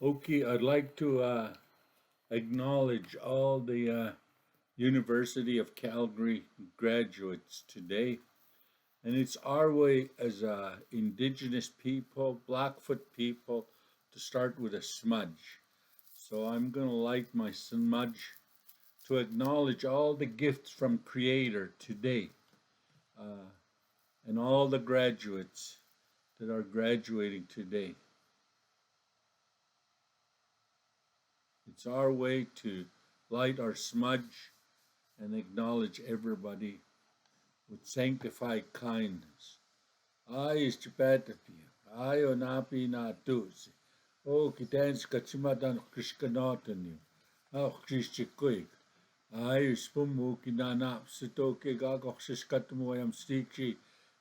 Okay, I'd like to acknowledge all the University of Calgary graduates today. And it's our way as Indigenous people, Blackfoot people, to start with a smudge. So I'm going to light my smudge to acknowledge all the gifts from Creator today uh, and all the graduates that are graduating today. It's our way to light our smudge and acknowledge everybody with sanctified kindness. Ayos chipetapia, ayo napi na tusi. O kitens kachimadan krishkanotani. Au krishchikuik. Ayos pumu kinanap sitoke gagok shishkatumuayam stikshi.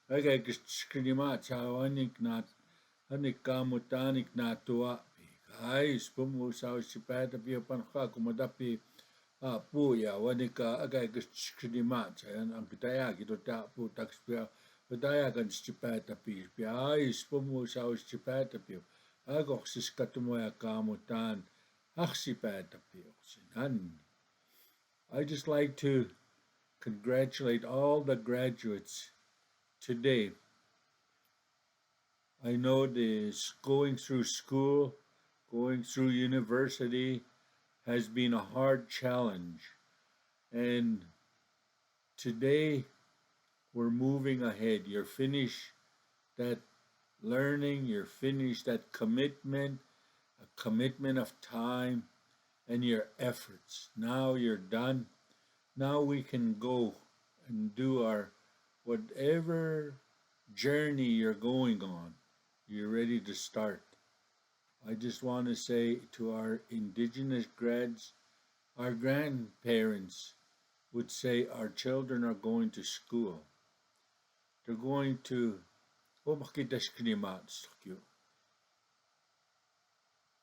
Agay krishkanima chawanik nat. Hanik kamutanik natua. Ayos pumu sa chipetapia panka kumadapi. Puya wanika agay krishkanima chayan ang kitaya kitota pu takspia. Padayagan stipata pir piais pomu sao stipata pio agok siskatumoya kamutan aksipata pio sinan. I just like to congratulate all the graduates today. I know this going through school, going through university has been a hard challenge. And today we're moving ahead. You're finished that learning, you're finished that commitment, a commitment of time and your efforts. Now you're done. Now we can go and do our whatever journey you're going on. You're ready to start. I just want to say to our Indigenous grads, our grandparents would say our children are going to school. They're going to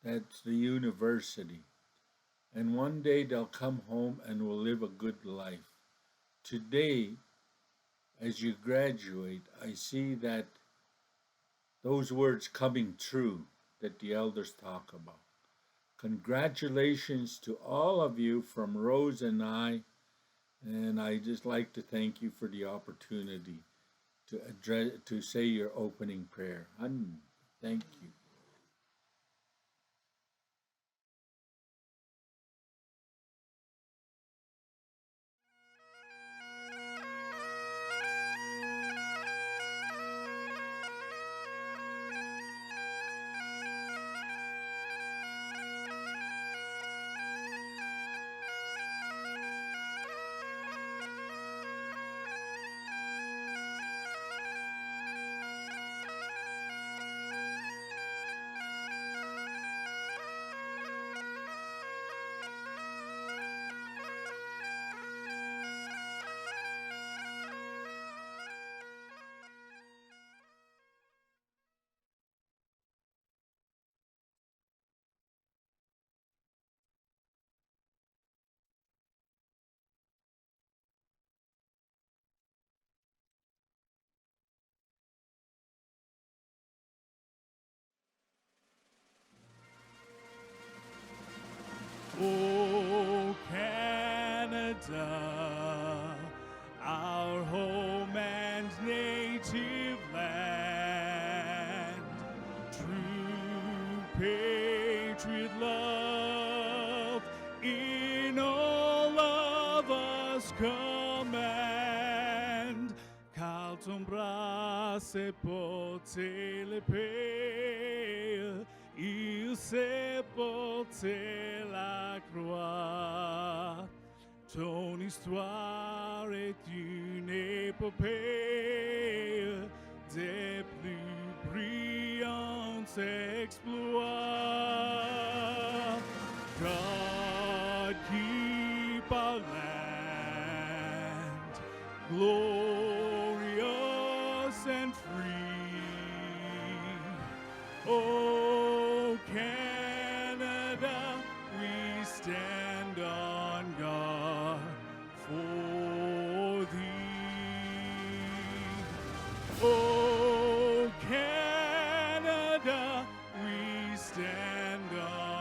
that's the university. And one day they'll come home and will live a good life. Today, as you graduate, I see that those words coming true that the elders talk about. Congratulations to all of you from Rose and I, and I just like to thank you for the opportunity to say your opening prayer. Thank you. Oh, Canada, our home and native land, true patriot love in all of us command. Carlton brasse porte le pale, il se porte la croix. Ton histoire est une épopée des plus brillants exploits. God keep our land glorious and free. Oh, Canada, we stand on guard for thee. Oh, Canada, we stand on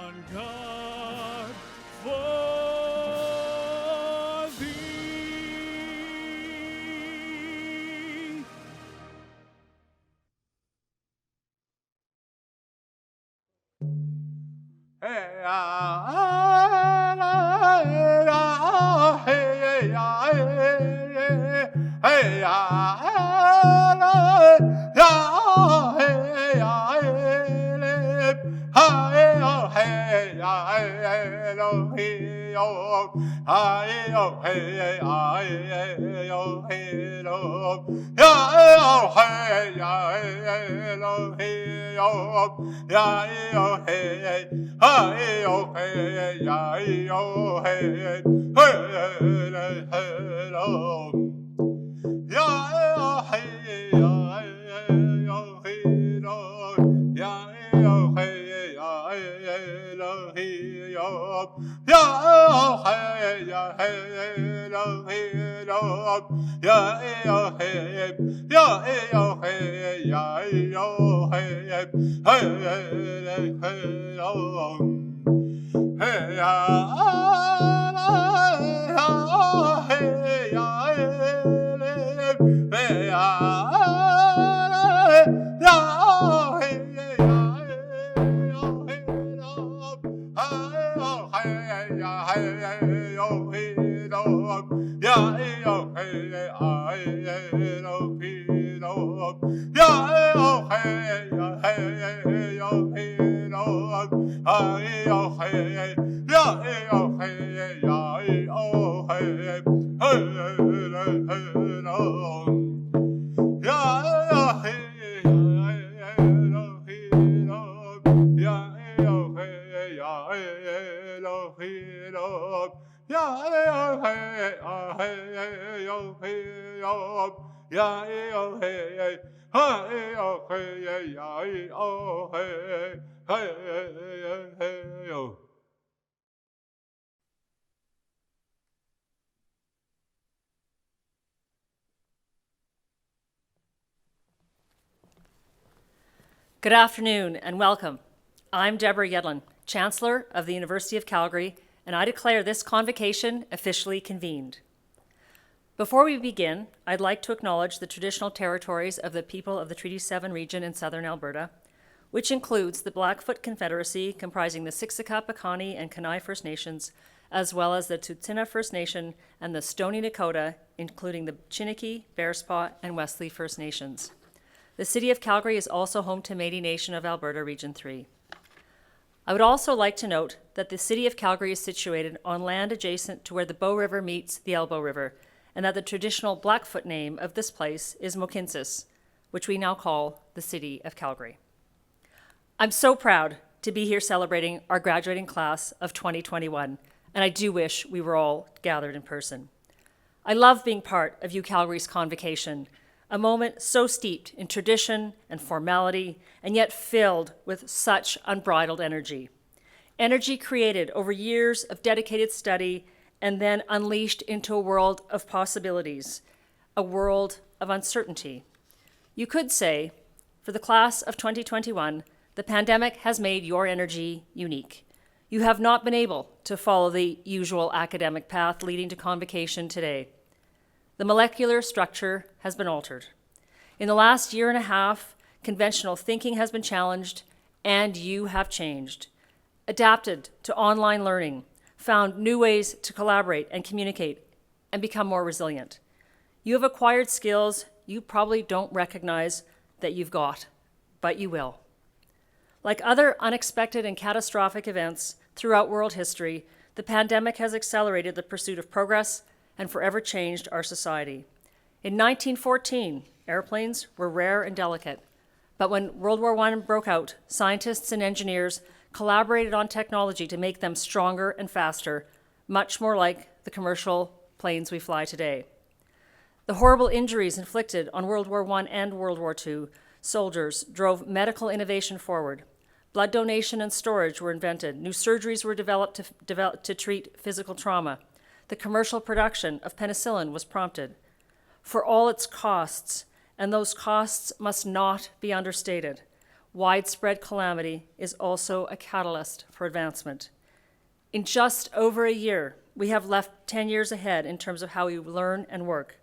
Good afternoon and welcome. I'm Deborah Yedlin, Chancellor of the University of Calgary, and I declare this convocation officially convened. Before we begin, I'd like to acknowledge the traditional territories of the people of the Treaty 7 region in southern Alberta, which includes the Blackfoot Confederacy comprising the Siksika, Piikani, and Kainai First Nations, as well as the Tsuut'ina First Nation and the Stoney Nakoda, including the Chiniki, Bearspaw, and Wesley First Nations. The City of Calgary is also home to Métis Nation of Alberta Region 3. I would also like to note that the City of Calgary is situated on land adjacent to where the Bow River meets the Elbow River, and that the traditional Blackfoot name of this place is Mohkinstsis, which we now call the City of Calgary. I'm so proud to be here celebrating our graduating class of 2021, and I do wish we were all gathered in person. I love being part of UCalgary's convocation, a moment so steeped in tradition and formality, and yet filled with such unbridled energy. Energy created over years of dedicated study and then unleashed into a world of possibilities, a world of uncertainty. You could say, for the class of 2021, the pandemic has made your energy unique. You have not been able to follow the usual academic path leading to convocation today. The molecular structure has been altered. In the last year and a half, conventional thinking has been challenged, and you have changed, adapted to online learning, found new ways to collaborate and communicate, and become more resilient. You have acquired skills you probably don't recognize that you've got, but you will. Like other unexpected and catastrophic events throughout world history, the pandemic has accelerated the pursuit of progress and forever changed our society. In 1914, airplanes were rare and delicate, but when World War I broke out, scientists and engineers collaborated on technology to make them stronger and faster, much more like the commercial planes we fly today. The horrible injuries inflicted on World War I and World War II soldiers drove medical innovation forward. Blood donation and storage were invented. New surgeries were developed to treat physical trauma. The commercial production of penicillin was prompted. For all its costs, and those costs must not be understated, widespread calamity is also a catalyst for advancement. In just over a year, we have left 10 years ahead in terms of how we learn and work.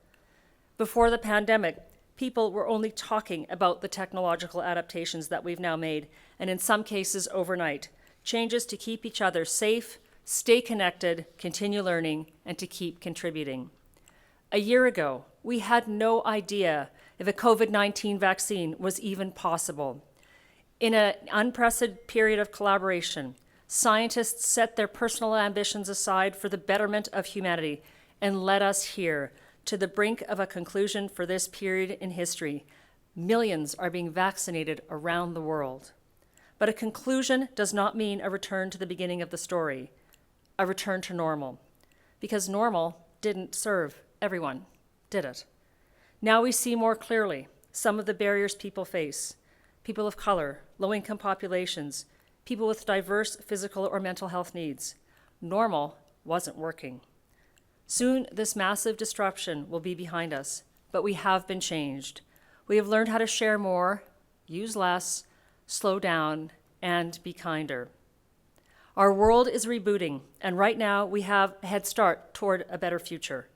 Before the pandemic, people were only talking about the technological adaptations that we've now made, and in some cases overnight, changes to keep each other safe, stay connected, continue learning, and to keep contributing. A year ago, we had no idea if a COVID-19 vaccine was even possible. In an unprecedented period of collaboration, scientists set their personal ambitions aside for the betterment of humanity and led us here to the brink of a conclusion for this period in history. Millions are being vaccinated around the world. But a conclusion does not mean a return to the beginning of the story, a return to normal, because normal didn't serve everyone, did it? Now we see more clearly some of the barriers people face: people of color, low-income populations, people with diverse physical or mental health needs. Normal wasn't working. Soon, this massive disruption will be behind us, but we have been changed. We have learned how to share more, use less, slow down, and be kinder. Our world is rebooting, and right now we have a head start toward a better future.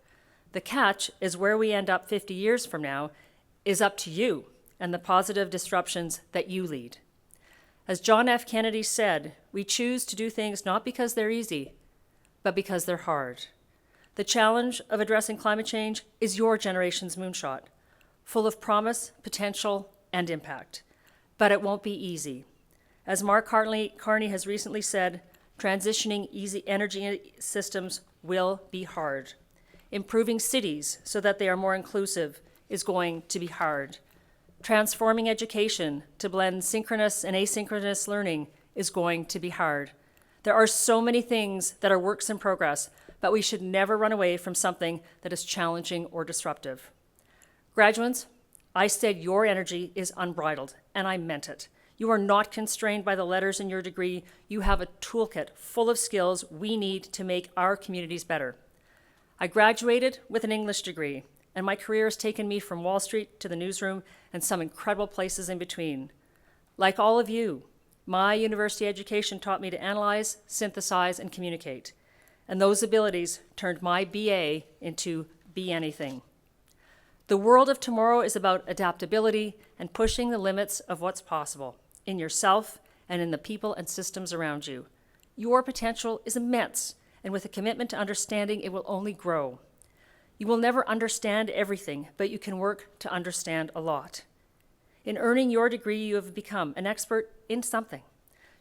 The catch is where we end up 50 years from now is up to you and the positive disruptions that you lead. As John F. Kennedy said, we choose to do things not because they're easy, but because they're hard. The challenge of addressing climate change is your generation's moonshot, full of promise, potential, and impact. But it won't be easy. As Mark Carney has recently said, transitioning easy energy systems will be hard. Improving cities so that they are more inclusive is going to be hard. Transforming education to blend synchronous and asynchronous learning is going to be hard. There are so many things that are works in progress, but we should never run away from something that is challenging or disruptive. Graduates, I said your energy is unbridled, and I meant it. You are not constrained by the letters in your degree. You have a toolkit full of skills we need to make our communities better. I graduated with an English degree, and my career has taken me from Wall Street to the newsroom and some incredible places in between. Like all of you, my university education taught me to analyze, synthesize, and communicate. And those abilities turned my BA into Be Anything. The world of tomorrow is about adaptability and pushing the limits of what's possible in yourself and in the people and systems around you. Your potential is immense, and with a commitment to understanding, it will only grow. You will never understand everything, but you can work to understand a lot. In earning your degree, you have become an expert in something.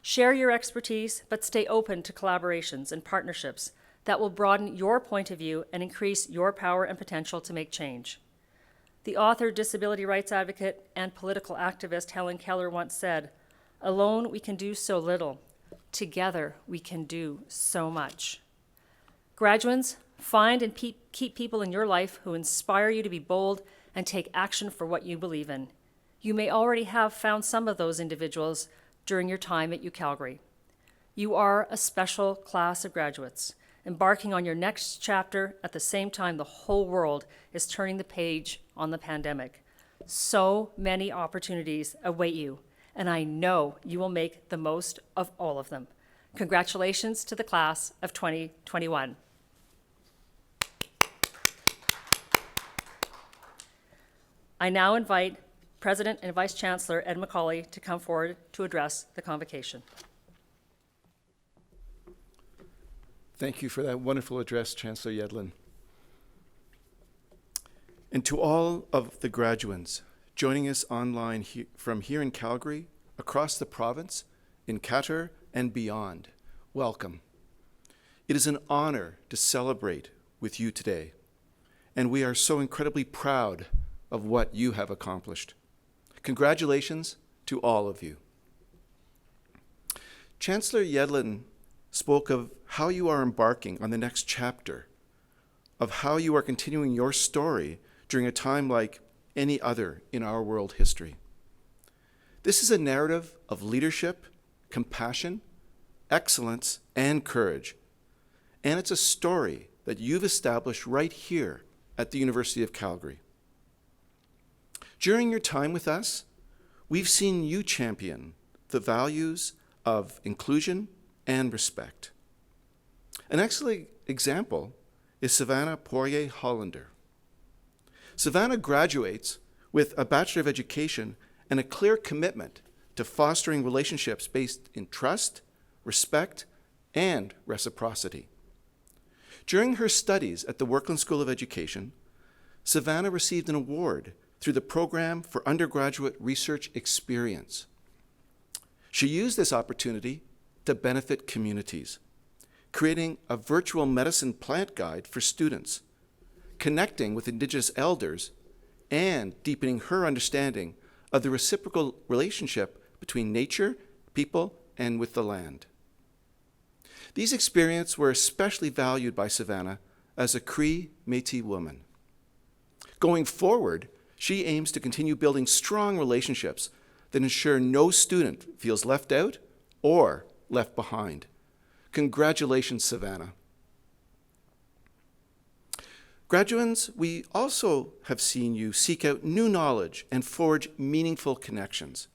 Share your expertise, but stay open to collaborations and partnerships that will broaden your point of view and increase your power and potential to make change. The author, disability rights advocate, and political activist Helen Keller once said, "Alone we can do so little. Together we can do so much." Graduates, find and keep people in your life who inspire you to be bold and take action for what you believe in. You may already have found some of those individuals during your time at UCalgary. You are a special class of graduates, embarking on your next chapter at the same time the whole world is turning the page on the pandemic. So many opportunities await you, and I know you will make the most of all of them. Congratulations to the class of 2021. I now invite President and Vice Chancellor Ed McCauley to come forward to address the convocation. Thank you for that wonderful address, Chancellor Yedlin. And to all of the graduates joining us online from here in Calgary, across the province, in Qatar, and beyond, welcome. It is an honor to celebrate with you today, and we are so incredibly proud of what you have accomplished. Congratulations to all of you. Chancellor Yedlin spoke of how you are embarking on the next chapter, of how you are continuing your story during a time like any other in our world history. This is a narrative of leadership, compassion, excellence, and courage. And it's a story that you've established right here at the University of Calgary. During your time with us, we've seen you champion the values of inclusion and respect. An excellent example is Savannah Poirier-Hollander. Savannah graduates with a Bachelor of Education and a clear commitment to fostering relationships based in trust, respect, and reciprocity. During her studies at the Workland School of Education, Savannah received an award through the Program for Undergraduate Research Experience. She used this opportunity to benefit communities, creating a virtual medicine plant guide for students, connecting with Indigenous elders, and deepening her understanding of the reciprocal relationship between nature, people, and with the land. These experiences were especially valued by Savannah as a Cree Métis woman. Going forward, she aims to continue building strong relationships that ensure no student feels left out or left behind. Congratulations, Savannah. Graduands, we also have seen you seek out new knowledge and forge meaningful connections.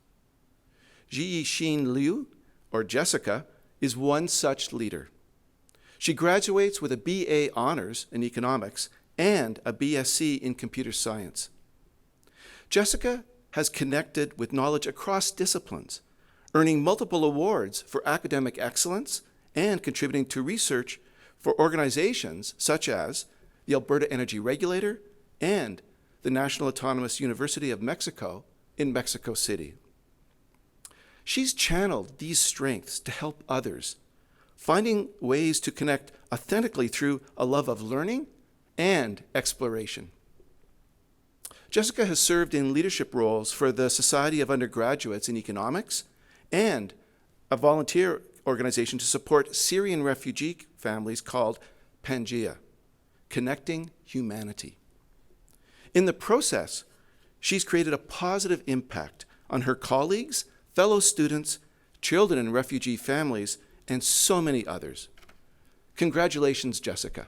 Ji-Xin Liu, or Jessica, is one such leader. She graduates with a BA Honors in Economics and a BSc in Computer Science. Jessica has connected with knowledge across disciplines, earning multiple awards for academic excellence and contributing to research for organizations such as the Alberta Energy Regulator and the National Autonomous University of Mexico in Mexico City. She's channeled these strengths to help others, finding ways to connect authentically through a love of learning and exploration. Jessica has served in leadership roles for the Society of Undergraduates in Economics and a volunteer organization to support Syrian refugee families called Pangea, Connecting Humanity. In the process, she's created a positive impact on her colleagues, fellow students, children in refugee families, and so many others. Congratulations, Jessica.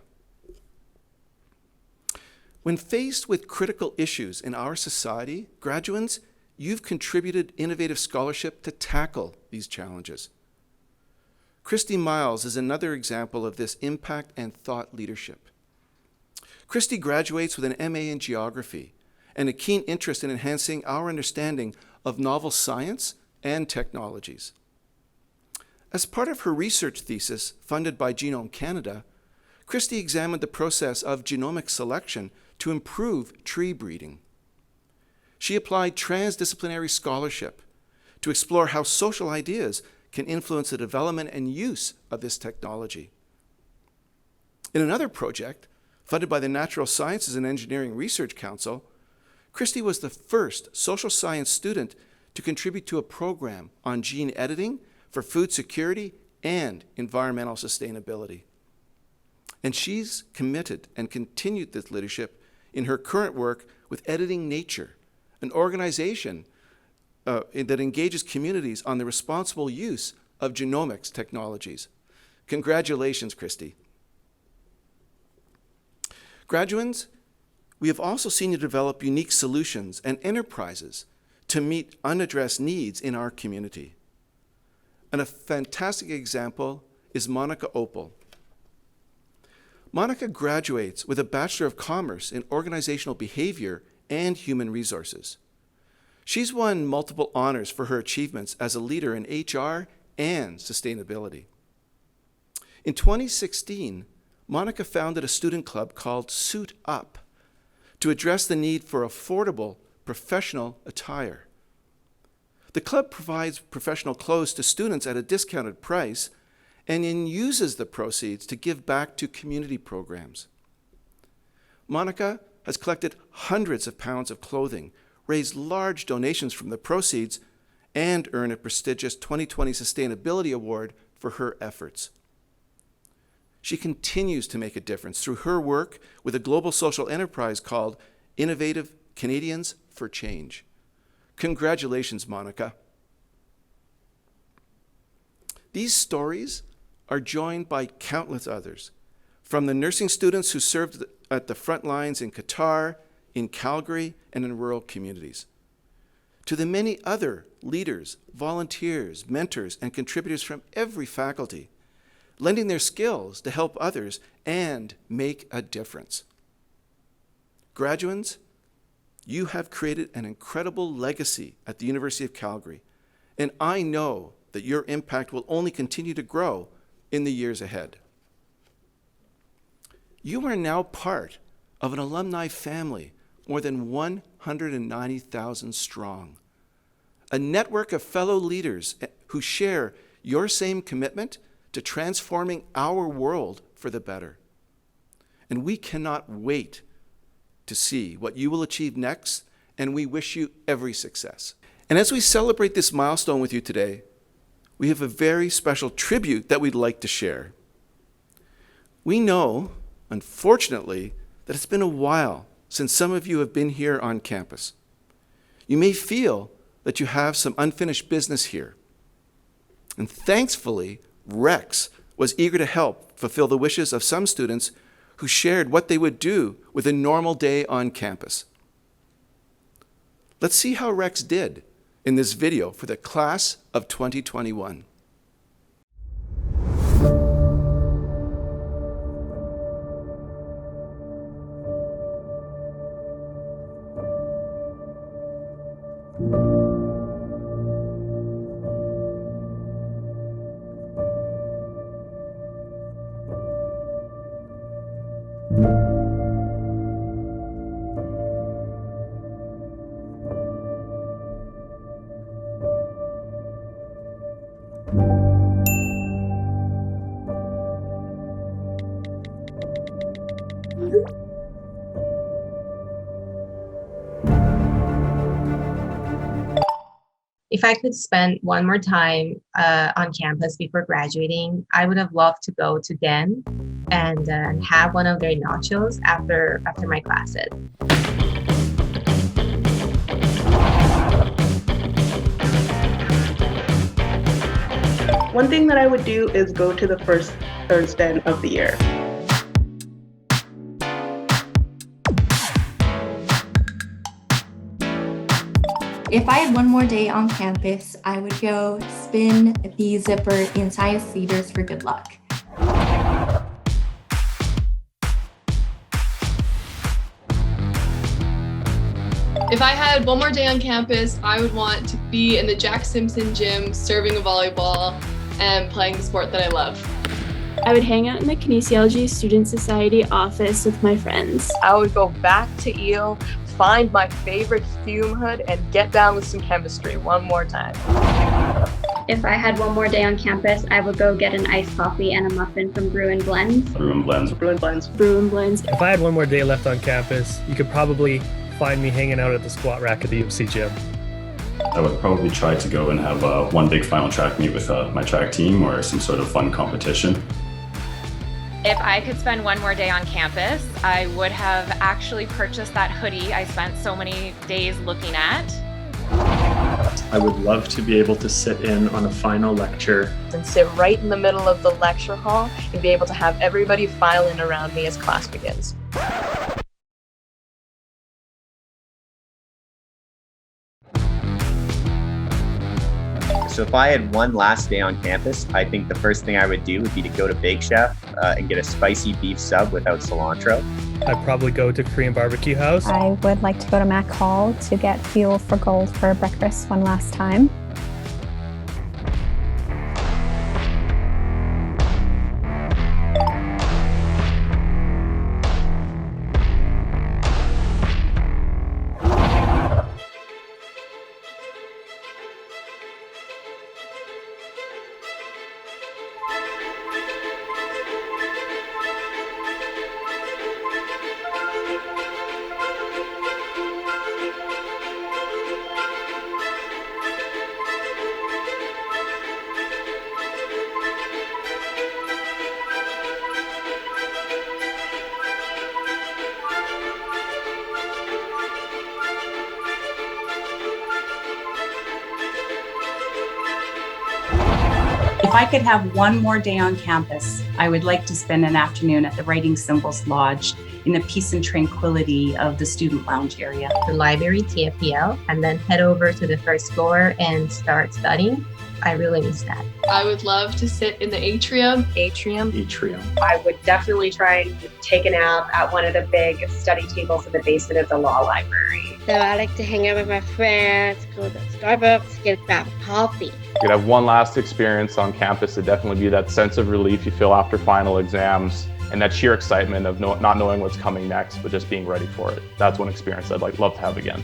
When faced with critical issues in our society, graduands, you've contributed innovative scholarship to tackle these challenges. Christy Miles is another example of this impact and thought leadership. Christy graduates with an MA in Geography and a keen interest in enhancing our understanding of novel science and technologies. As part of her research thesis funded by Genome Canada, Christy examined the process of genomic selection to improve tree breeding. She applied transdisciplinary scholarship to explore how social ideas can influence the development and use of this technology. In another project, funded by the Natural Sciences and Engineering Research Council, Christy was the first social science student to contribute to a program on gene editing for food security and environmental sustainability. And she's committed and continued this leadership in her current work with Editing Nature, an organization that engages communities on the responsible use of genomics technologies. Congratulations, Christy. Graduands, we have also seen you develop unique solutions and enterprises to meet unaddressed needs in our community. And a fantastic example is Monica Opal. Monica graduates with a Bachelor of Commerce in Organizational Behavior and Human Resources. She's won multiple honors for her achievements as a leader in HR and sustainability. In 2016, Monica founded a student club called Suit Up to address the need for affordable professional attire. The club provides professional clothes to students at a discounted price and then uses the proceeds to give back to community programs. Monica has collected hundreds of pounds of clothing, raised large donations from the proceeds, and earned a prestigious 2020 Sustainability Award for her efforts. She continues to make a difference through her work with a global social enterprise called Innovative Canadians for Change. Congratulations, Monica. These stories are joined by countless others, from the nursing students who served at the front lines in Qatar, in Calgary, and in rural communities, to the many other leaders, volunteers, mentors, and contributors from every faculty, lending their skills to help others and make a difference. Graduands, you have created an incredible legacy at the University of Calgary, and I know that your impact will only continue to grow in the years ahead. You are now part of an alumni family more than 190,000 strong, a network of fellow leaders who share your same commitment to transforming our world for the better. And we cannot wait to see what you will achieve next, and we wish you every success. And as we celebrate this milestone with you today, we have a very special tribute that we'd like to share. We know, unfortunately, that it's been a while since some of you have been here on campus. You may feel that you have some unfinished business here. And thankfully, Rex was eager to help fulfill the wishes of some students who shared what they would do with a normal day on campus. Let's see how Rex did in this video for the class of 2021. If I could spend one more time on campus before graduating, I would have loved to go to Den and have one of their nachos after my classes. One thing that I would do is go to the first Thursday of the year. If I had one more day on campus, I would go spin the zipper in Science Theaters for good luck. If I had one more day on campus, I would want to be in the Jack Simpson gym, serving a volleyball and playing the sport that I love. I would hang out in the Kinesiology Student Society office with my friends. I would go back to Eel, find my favorite fume hood, and get down with some chemistry one more time. If I had one more day on campus, I would go get an iced coffee and a muffin from Brew and Blends. Brew and Blends. Brew and Blends. Brew and Blends. If I had one more day left on campus, you could probably find me hanging out at the squat rack at the UC gym. I would probably try to go and have one big final track meet with my track team or some sort of fun competition. If I could spend one more day on campus, I would have actually purchased that hoodie I spent so many days looking at. I would love to be able to sit in on a final lecture and sit right in the middle of the lecture hall and be able to have everybody file in around me as class begins. So if I had one last day on campus, I think the first thing I would do would be to go to Bake Chef and get a spicy beef sub without cilantro. I'd probably go to Korean Barbecue House. I would like to go to Mac Hall to get Fuel for Gold for breakfast one last time. If I could have one more day on campus, I would like to spend an afternoon at the Writing Symbols Lodge in the peace and tranquility of the student lounge area. The library, TFPL, and then head over to the first floor and start studying. I really miss that. I would love to sit in the atrium. Atrium. I would definitely try and take a nap at one of the big study tables in the basement of the law library. So I like to hang out with my friends, go to Starbucks, get a cup of coffee. You could have one last experience on campus to definitely be that sense of relief you feel after final exams and that sheer excitement of not knowing what's coming next, but just being ready for it. That's one experience I'd love to have again.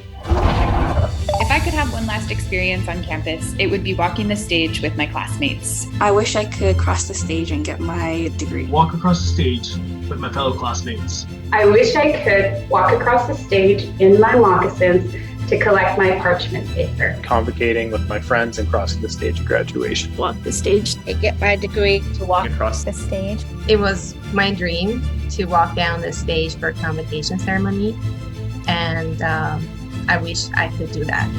If I could have one last experience on campus, it would be walking the stage with my classmates. I wish I could cross the stage and get my degree. Walk across the stage with my fellow classmates. I wish I could walk across the stage in my moccasins to collect my parchment paper. Convocating with my friends and crossing the stage at graduation. Walk the stage and get my degree. To walk across the stage. It was my dream to walk down the stage for a convocation ceremony, and I wish I could do that.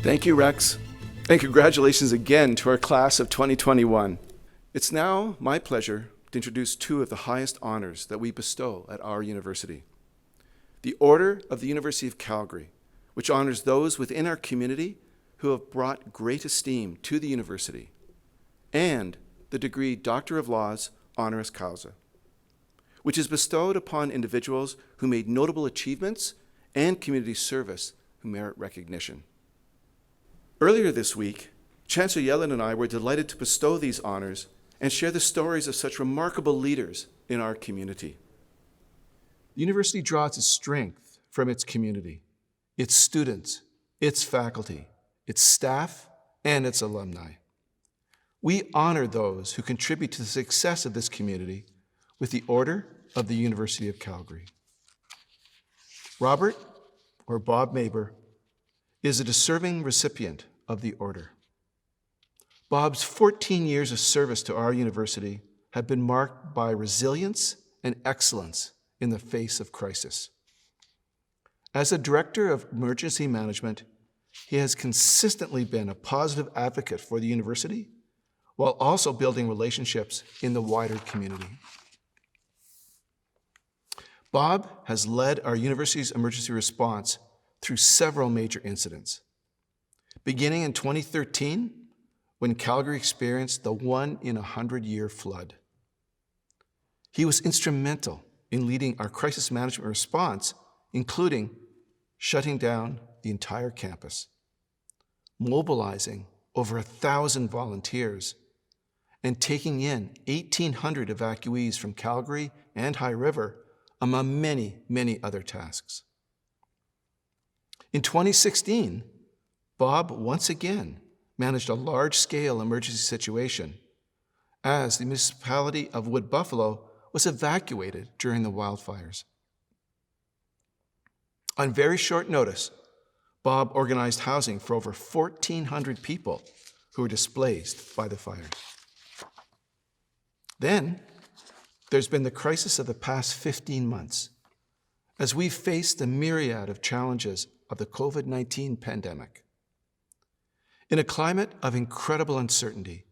Thank you, Rex. And congratulations again to our class of 2021. It's now my pleasure to introduce two of the highest honors that we bestow at our university. The Order of the University of Calgary, which honors those within our community who have brought great esteem to the university, and the degree Doctor of Laws honoris causa, which is bestowed upon individuals who made notable achievements and community service who merit recognition. Earlier this week, Chancellor Yellen and I were delighted to bestow these honors and share the stories of such remarkable leaders in our community. The university draws its strength from its community, its students, its faculty, its staff, and its alumni. We honor those who contribute to the success of this community with the Order of the University of Calgary. Robert, or Bob Maber, is a deserving recipient of the order. Bob's 14 years of service to our university have been marked by resilience and excellence in the face of crisis. As a director of emergency management, he has consistently been a positive advocate for the university while also building relationships in the wider community. Bob has led our university's emergency response through several major incidents. Beginning in 2013, when Calgary experienced the 1-in-100-year flood. He was instrumental in leading our crisis management response, including shutting down the entire campus, mobilizing over 1,000 volunteers, and taking in 1,800 evacuees from Calgary and High River, among many, many other tasks. In 2016, Bob once again managed a large-scale emergency situation as the municipality of Wood Buffalo was evacuated during the wildfires. On very short notice, Bob organized housing for over 1,400 people who were displaced by the fires. Then, there's been the crisis of the past 15 months, as we've faced the myriad of challenges of the COVID-19 pandemic. In a climate of incredible uncertainty,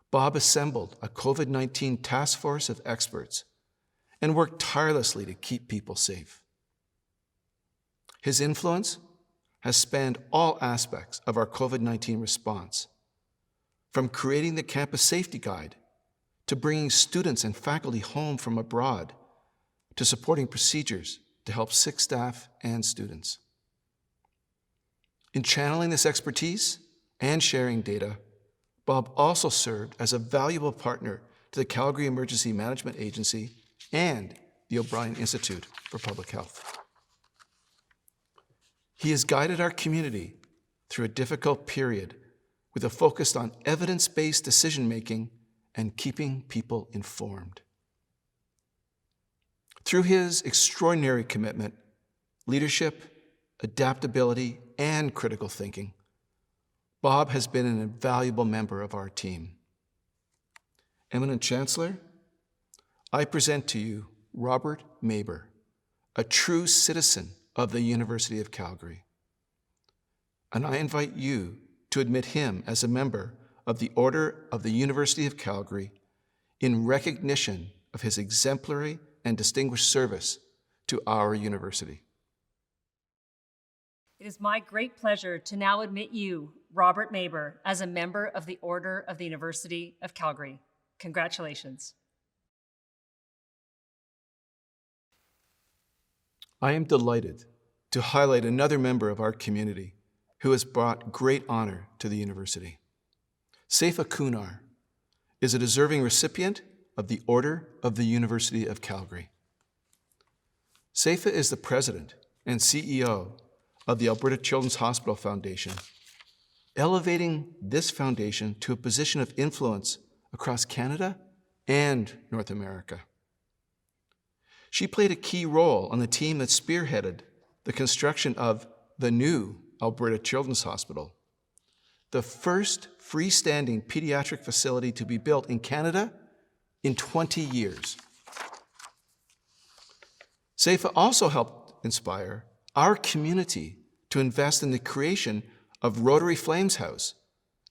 Bob assembled a COVID-19 task force of experts and worked tirelessly to keep people safe. His influence has spanned all aspects of our COVID-19 response, from creating the Campus Safety Guide, to bringing students and faculty home from abroad, to supporting procedures to help sick staff and students. In channeling this expertise and sharing data, Bob also served as a valuable partner to the Calgary Emergency Management Agency and the O'Brien Institute for Public Health. He has guided our community through a difficult period with a focus on evidence-based decision-making and keeping people informed. Through his extraordinary commitment, leadership, adaptability, and critical thinking, Bob has been an invaluable member of our team. Eminent Chancellor, I present to you Robert Maber, a true citizen of the University of Calgary. And I invite you to admit him as a member of the Order of the University of Calgary in recognition of his exemplary and distinguished service to our university. It is my great pleasure to now admit you, Robert Maber, as a member of the Order of the University of Calgary. Congratulations. I am delighted to highlight another member of our community who has brought great honor to the university. Saifa Kunar is a deserving recipient of the Order of the University of Calgary. Saifa is the president and CEO of the Alberta Children's Hospital Foundation, elevating this foundation to a position of influence across Canada and North America. She played a key role on the team that spearheaded the construction of the new Alberta Children's Hospital, the first freestanding pediatric facility to be built in Canada in 20 years. Saifa also helped inspire our community to invest in the creation of Rotary Flames House,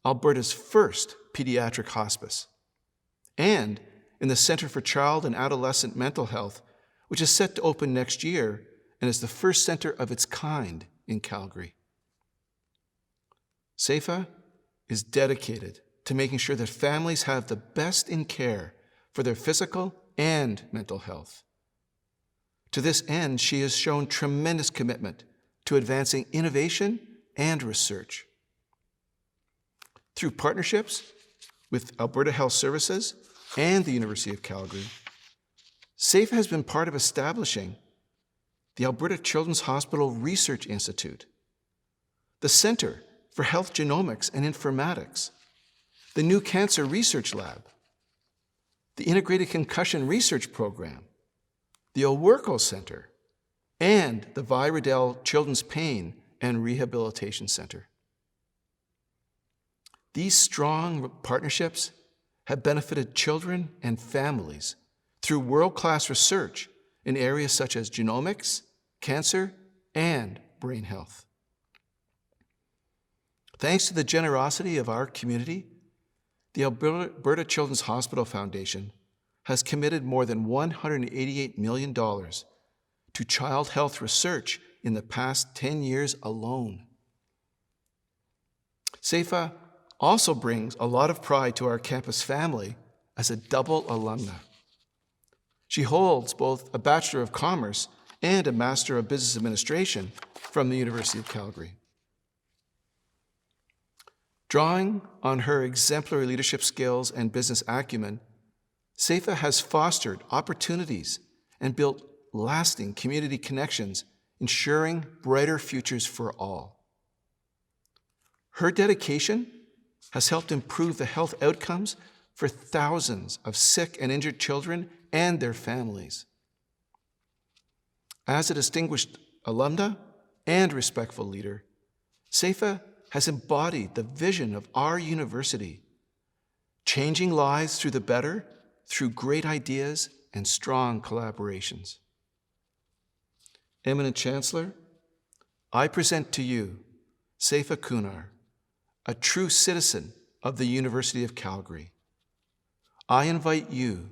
Alberta's first pediatric hospice, and in the Centre for Child and Adolescent Mental Health, which is set to open next year and is the first center of its kind in Calgary. Saifa is dedicated to making sure that families have the best in care for their physical and mental health. To this end, she has shown tremendous commitment to advancing innovation and research. Through partnerships with Alberta Health Services and the University of Calgary, Saifa has been part of establishing the Alberta Children's Hospital Research Institute, the Centre for Health Genomics and Informatics, the new Cancer Research Lab, the Integrated Concussion Research Program, the O'Werco Center, and the Vi Riddell Children's Pain and Rehabilitation Center. These strong partnerships have benefited children and families through world-class research in areas such as genomics, cancer, and brain health. Thanks to the generosity of our community, the Alberta Children's Hospital Foundation has committed more than $188 million to child health research in the past 10 years alone. Saifa also brings a lot of pride to our campus family as a double alumna. She holds both a Bachelor of Commerce and a Master of Business Administration from the University of Calgary. Drawing on her exemplary leadership skills and business acumen, Saifa has fostered opportunities and built lasting community connections, ensuring brighter futures for all. Her dedication has helped improve the health outcomes for thousands of sick and injured children and their families. As a distinguished alumna and respectful leader, Saifa has embodied the vision of our university, changing lives through the better through great ideas and strong collaborations. Eminent Chancellor, I present to you Saifa Kunar, a true citizen of the University of Calgary. I invite you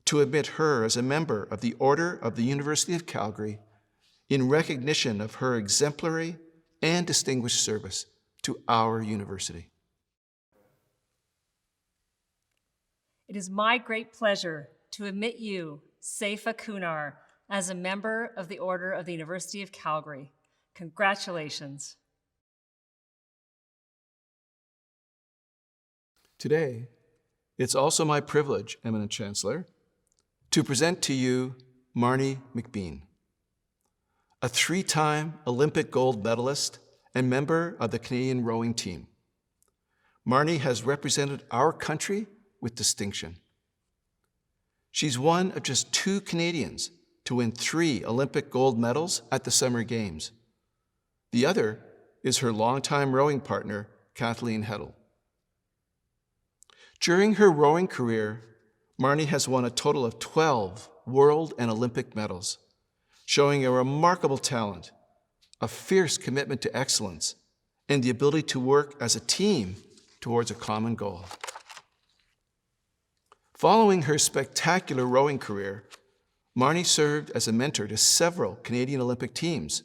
to admit her as a member of the Order of the University of Calgary in recognition of her exemplary and distinguished service to our university. It is my great pleasure to admit you, Saifa Kunar, as a member of the Order of the University of Calgary. Congratulations. Today, it's also my privilege, Eminent Chancellor, to present to you Marnie McBean, a 3-time Olympic gold medalist and member of the Canadian rowing team. Marnie has represented our country with distinction. She's one of just 2 Canadians to win 3 Olympic gold medals at the Summer Games. The other is her longtime rowing partner, Kathleen Heddle. During her rowing career, Marnie has won a total of 12 world and Olympic medals, showing a remarkable talent a fierce commitment to excellence, and the ability to work as a team towards a common goal. Following her spectacular rowing career, Marnie served as a mentor to several Canadian Olympic teams,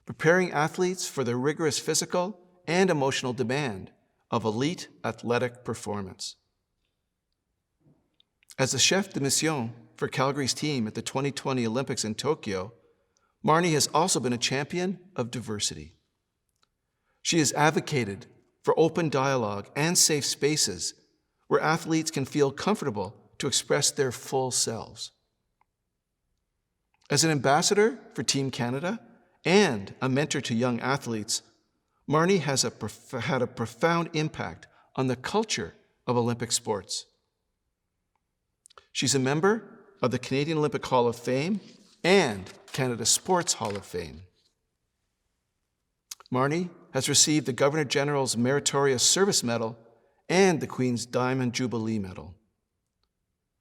preparing athletes for the rigorous physical and emotional demand of elite athletic performance. As the chef de mission for Calgary's team at the 2020 Olympics in Tokyo, Marnie has also been a champion of diversity. She has advocated for open dialogue and safe spaces where athletes can feel comfortable to express their full selves. As an ambassador for Team Canada and a mentor to young athletes, Marnie has had a profound impact on the culture of Olympic sports. She's a member of the Canadian Olympic Hall of Fame and Canada Sports Hall of Fame. Marnie has received the Governor General's Meritorious Service Medal and the Queen's Diamond Jubilee Medal.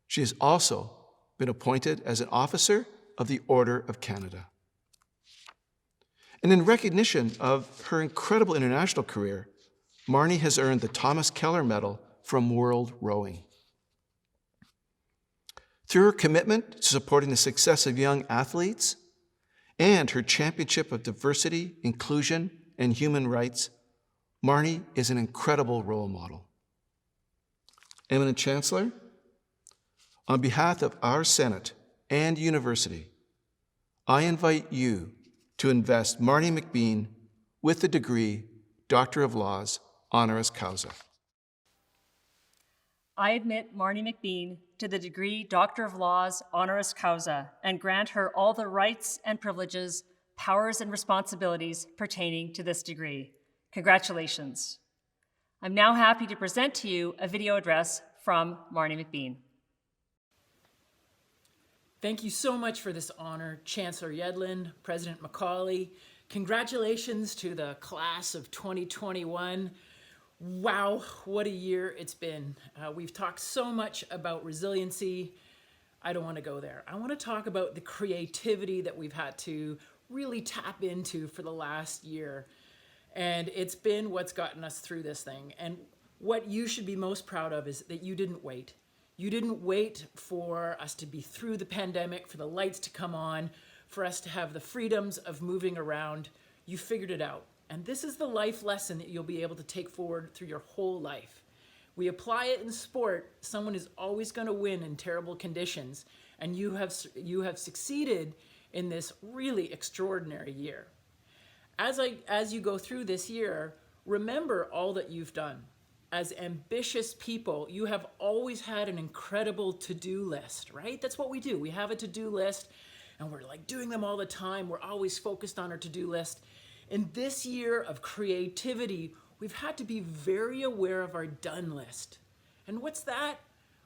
She has also been appointed as an officer of the Order of Canada. And in recognition of her incredible international career, Marnie has earned the Thomas Keller Medal from World Rowing. Through her commitment to supporting the success of young athletes and her championship of diversity, inclusion, and human rights, Marnie is an incredible role model. Eminent Chancellor, on behalf of our Senate and University, I invite you to invest Marnie McBean with the degree Doctor of Laws, honoris causa. I admit Marnie McBean to the degree Doctor of Laws, honoris causa, and grant her all the rights and privileges, powers and responsibilities pertaining to this degree. Congratulations. I'm now happy to present to you a video address from Marnie McBean. Thank you so much for this honor, Chancellor Yedlin, President McCauley. Congratulations to the class of 2021. Wow, what a year it's been. We've talked so much about resiliency. I don't want to go there. I want to talk about the creativity that we've had to really tap into for the last year. And it's been what's gotten us through this thing. And what you should be most proud of is that you didn't wait. You didn't wait for us to be through the pandemic, for the lights to come on, for us to have the freedoms of moving around. You figured it out. And this is the life lesson that you'll be able to take forward through your whole life. We apply it in sport. Someone is always going to win in terrible conditions. And you have succeeded in this really extraordinary year. As you go through this year, remember all that you've done. As ambitious people, you have always had an incredible to-do list, right? That's what we do. We have a to-do list and we're like doing them all the time. We're always focused on our to-do list. In this year of creativity, we've had to be very aware of our done list. And what's that?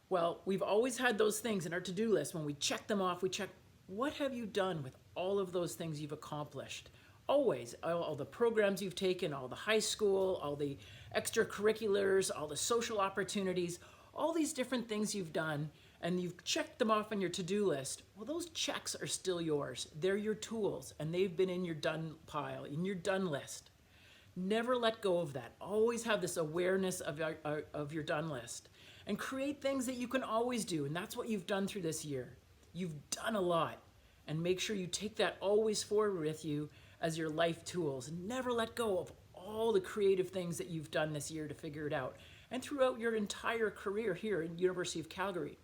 Well, we've always had those things in our to-do list. When we check them off, we check, what have you done with all of those things you've accomplished? Always, all the programs you've taken, all the high school, all the extracurriculars, all the social opportunities, all these different things you've done, and you've checked them off on your to-do list. Well, those checks are still yours. They're your tools, and they've been in your done pile, in your done list. Never let go of that. Always have this awareness of your done list, and create things that you can always do, and that's what you've done through this year. You've done a lot, and make sure you take that always forward with you as your life tools. Never let go of all the creative things that you've done this year to figure it out, and throughout your entire career here at University of Calgary.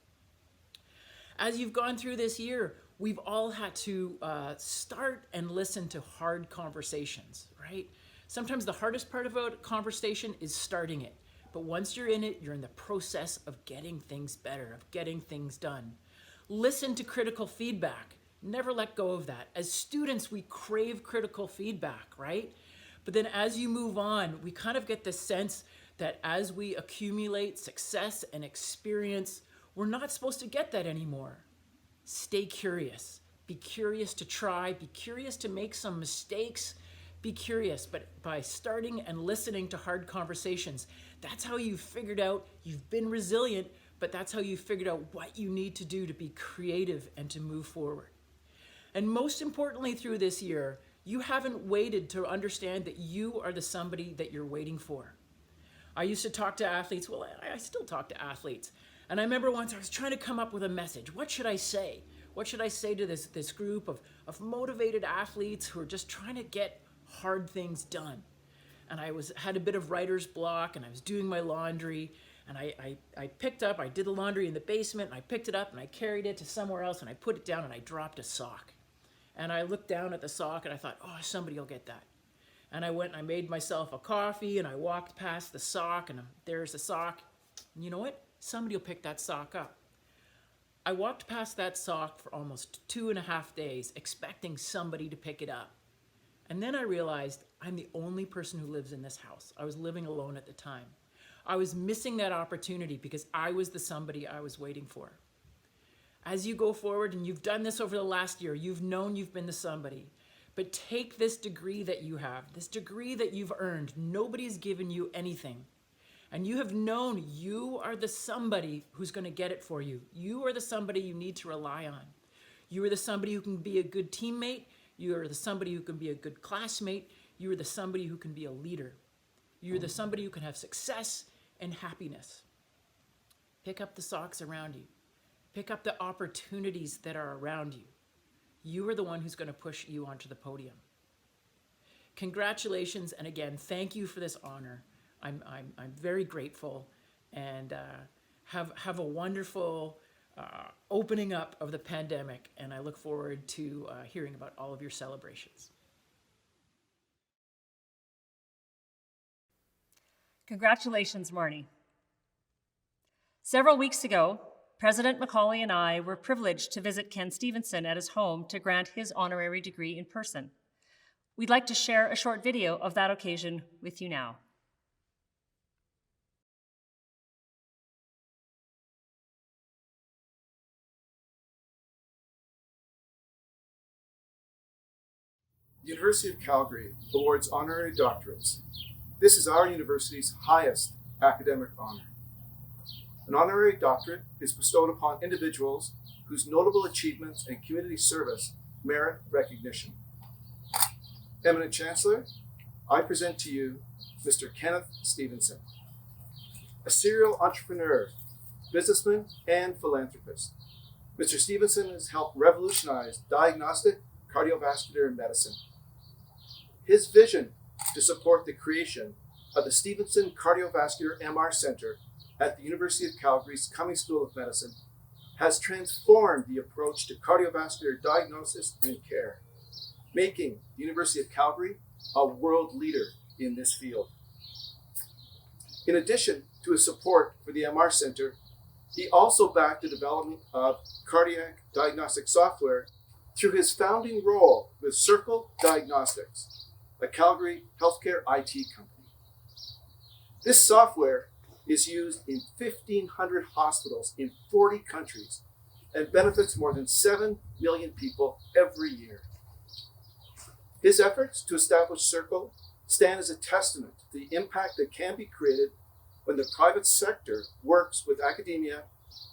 As you've gone through this year, we've all had to start and listen to hard conversations, right? Sometimes the hardest part about a conversation is starting it. But once you're in it, you're in the process of getting things better, of getting things done. Listen to critical feedback. Never let go of that. As students, we crave critical feedback, right? But then as you move on, we kind of get this sense that as we accumulate success and experience, we're not supposed to get that anymore. Stay curious. Be curious to try. Be curious to make some mistakes. Be curious, but by starting and listening to hard conversations, that's how you've figured out you've been resilient, but that's how you figured out what you need to do to be creative and to move forward. And most importantly through this year, You haven't waited to understand that you are the somebody that you're waiting for. I used to talk to athletes. Well, I still talk to athletes. And I remember once I was trying to come up with a message. What should I say? What should I say to this group of motivated athletes who are just trying to get hard things done? And I had a bit of writer's block, and I was doing my laundry, and I picked up, I did the laundry in the basement, and I picked it up, and I carried it to somewhere else, and I put it down, and I dropped a sock. And I looked down at the sock, and I thought, oh, somebody will get that. And I went and I made myself a coffee, and I walked past the sock, and there's the sock. And you know what? Somebody will pick that sock up. I walked past that sock for almost 2.5 days, expecting somebody to pick it up. And then I realized I'm the only person who lives in this house. I was living alone at the time. I was missing that opportunity because I was the somebody I was waiting for. As you go forward, and you've done this over the last year, you've known you've been the somebody. But take this degree that you have, this degree that you've earned. Nobody's given you anything. And you have known you are the somebody who's going to get it for you. You are the somebody you need to rely on. You are the somebody who can be a good teammate. You are the somebody who can be a good classmate. You are the somebody who can be a leader. You're the somebody who can have success and happiness. Pick up the socks around you. Pick up the opportunities that are around you. You are the one who's going to push you onto the podium. Congratulations, and again, thank you for this honor. I'm very grateful, and have a wonderful opening up of the pandemic, and I look forward to hearing about all of your celebrations. Congratulations, Marnie. Several weeks ago, President Macaulay and I were privileged to visit Ken Stevenson at his home to grant his honorary degree in person. We'd like to share a short video of that occasion with you now. The University of Calgary awards honorary doctorates. This is our university's highest academic honor. An honorary doctorate is bestowed upon individuals whose notable achievements and community service merit recognition. Eminent Chancellor, I present to you Mr. Kenneth Stevenson, a serial entrepreneur, businessman, and philanthropist. Mr. Stevenson has helped revolutionize diagnostic cardiovascular medicine. His vision to support the creation of the Stevenson Cardiovascular MR Center at the University of Calgary's Cummings School of Medicine has transformed the approach to cardiovascular diagnosis and care, making the University of Calgary a world leader in this field. In addition to his support for the MR Center, he also backed the development of cardiac diagnostic software through his founding role with Circle Diagnostics, a Calgary healthcare IT company. This software is used in 1,500 hospitals in 40 countries and benefits more than 7 million people every year. His efforts to establish Circle stand as a testament to the impact that can be created when the private sector works with academia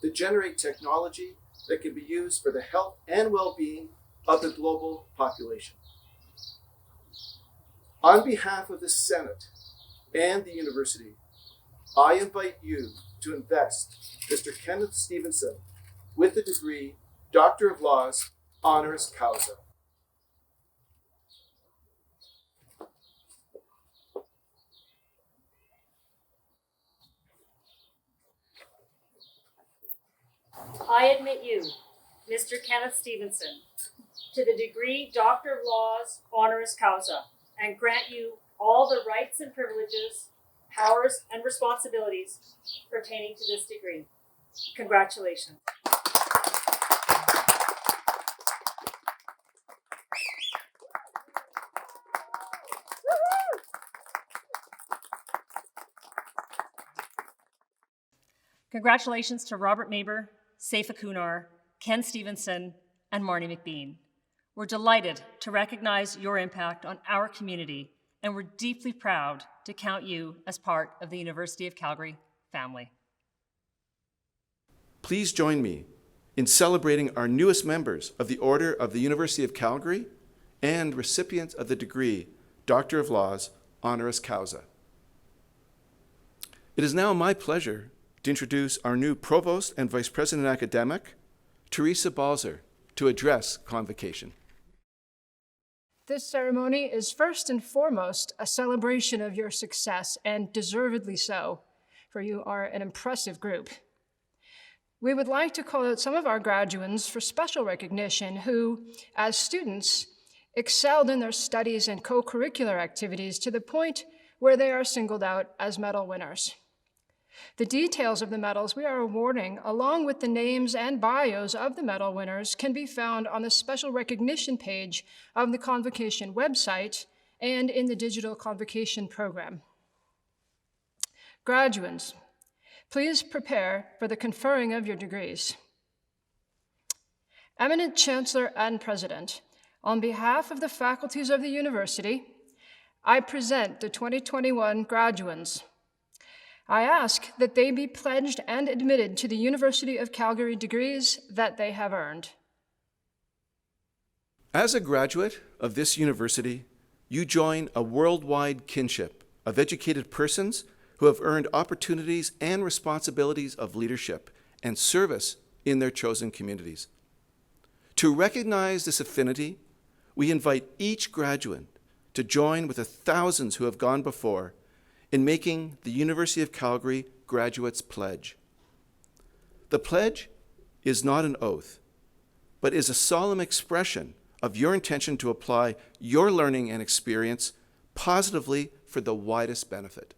to generate technology that can be used for the health and well-being of the global population. On behalf of the Senate and the university, I invite you to invest Mr. Kenneth Stevenson with the degree Doctor of Laws, honoris causa. I admit you, Mr. Kenneth Stevenson, to the degree Doctor of Laws, honoris causa, and grant you all the rights and privileges, powers, and responsibilities pertaining to this degree. Congratulations. Congratulations to Robert Maber, Saifa Kunar, Ken Stevenson, and Marnie McBean. We're delighted to recognize your impact on our community, and we're deeply proud to count you as part of the University of Calgary family. Please join me in celebrating our newest members of the Order of the University of Calgary and recipient of the degree Doctor of Laws, honoris causa. It is now my pleasure to introduce our new Provost and Vice President Academic, Teresa Balzer, to address Convocation. This ceremony is first and foremost a celebration of your success, and deservedly so, for you are an impressive group. We would like to call out some of our graduates for special recognition who, as students, excelled in their studies and co-curricular activities to the point where they are singled out as medal winners. The details of the medals we are awarding, along with the names and bios of the medal winners, can be found on the special recognition page of the Convocation website and in the digital Convocation program. Graduates, please prepare for the conferring of your degrees. Eminent Chancellor and President, on behalf of the faculties of the university, I present the 2021 graduates. I ask that they be pledged and admitted to the University of Calgary degrees that they have earned. As a graduate of this university, you join a worldwide kinship of educated persons who have earned opportunities and responsibilities of leadership and service in their chosen communities. To recognize this affinity, we invite each graduate to join with the thousands who have gone before in making the University of Calgary Graduates Pledge. The pledge is not an oath, but is a solemn expression of your intention to apply your learning and experience positively for the widest benefit.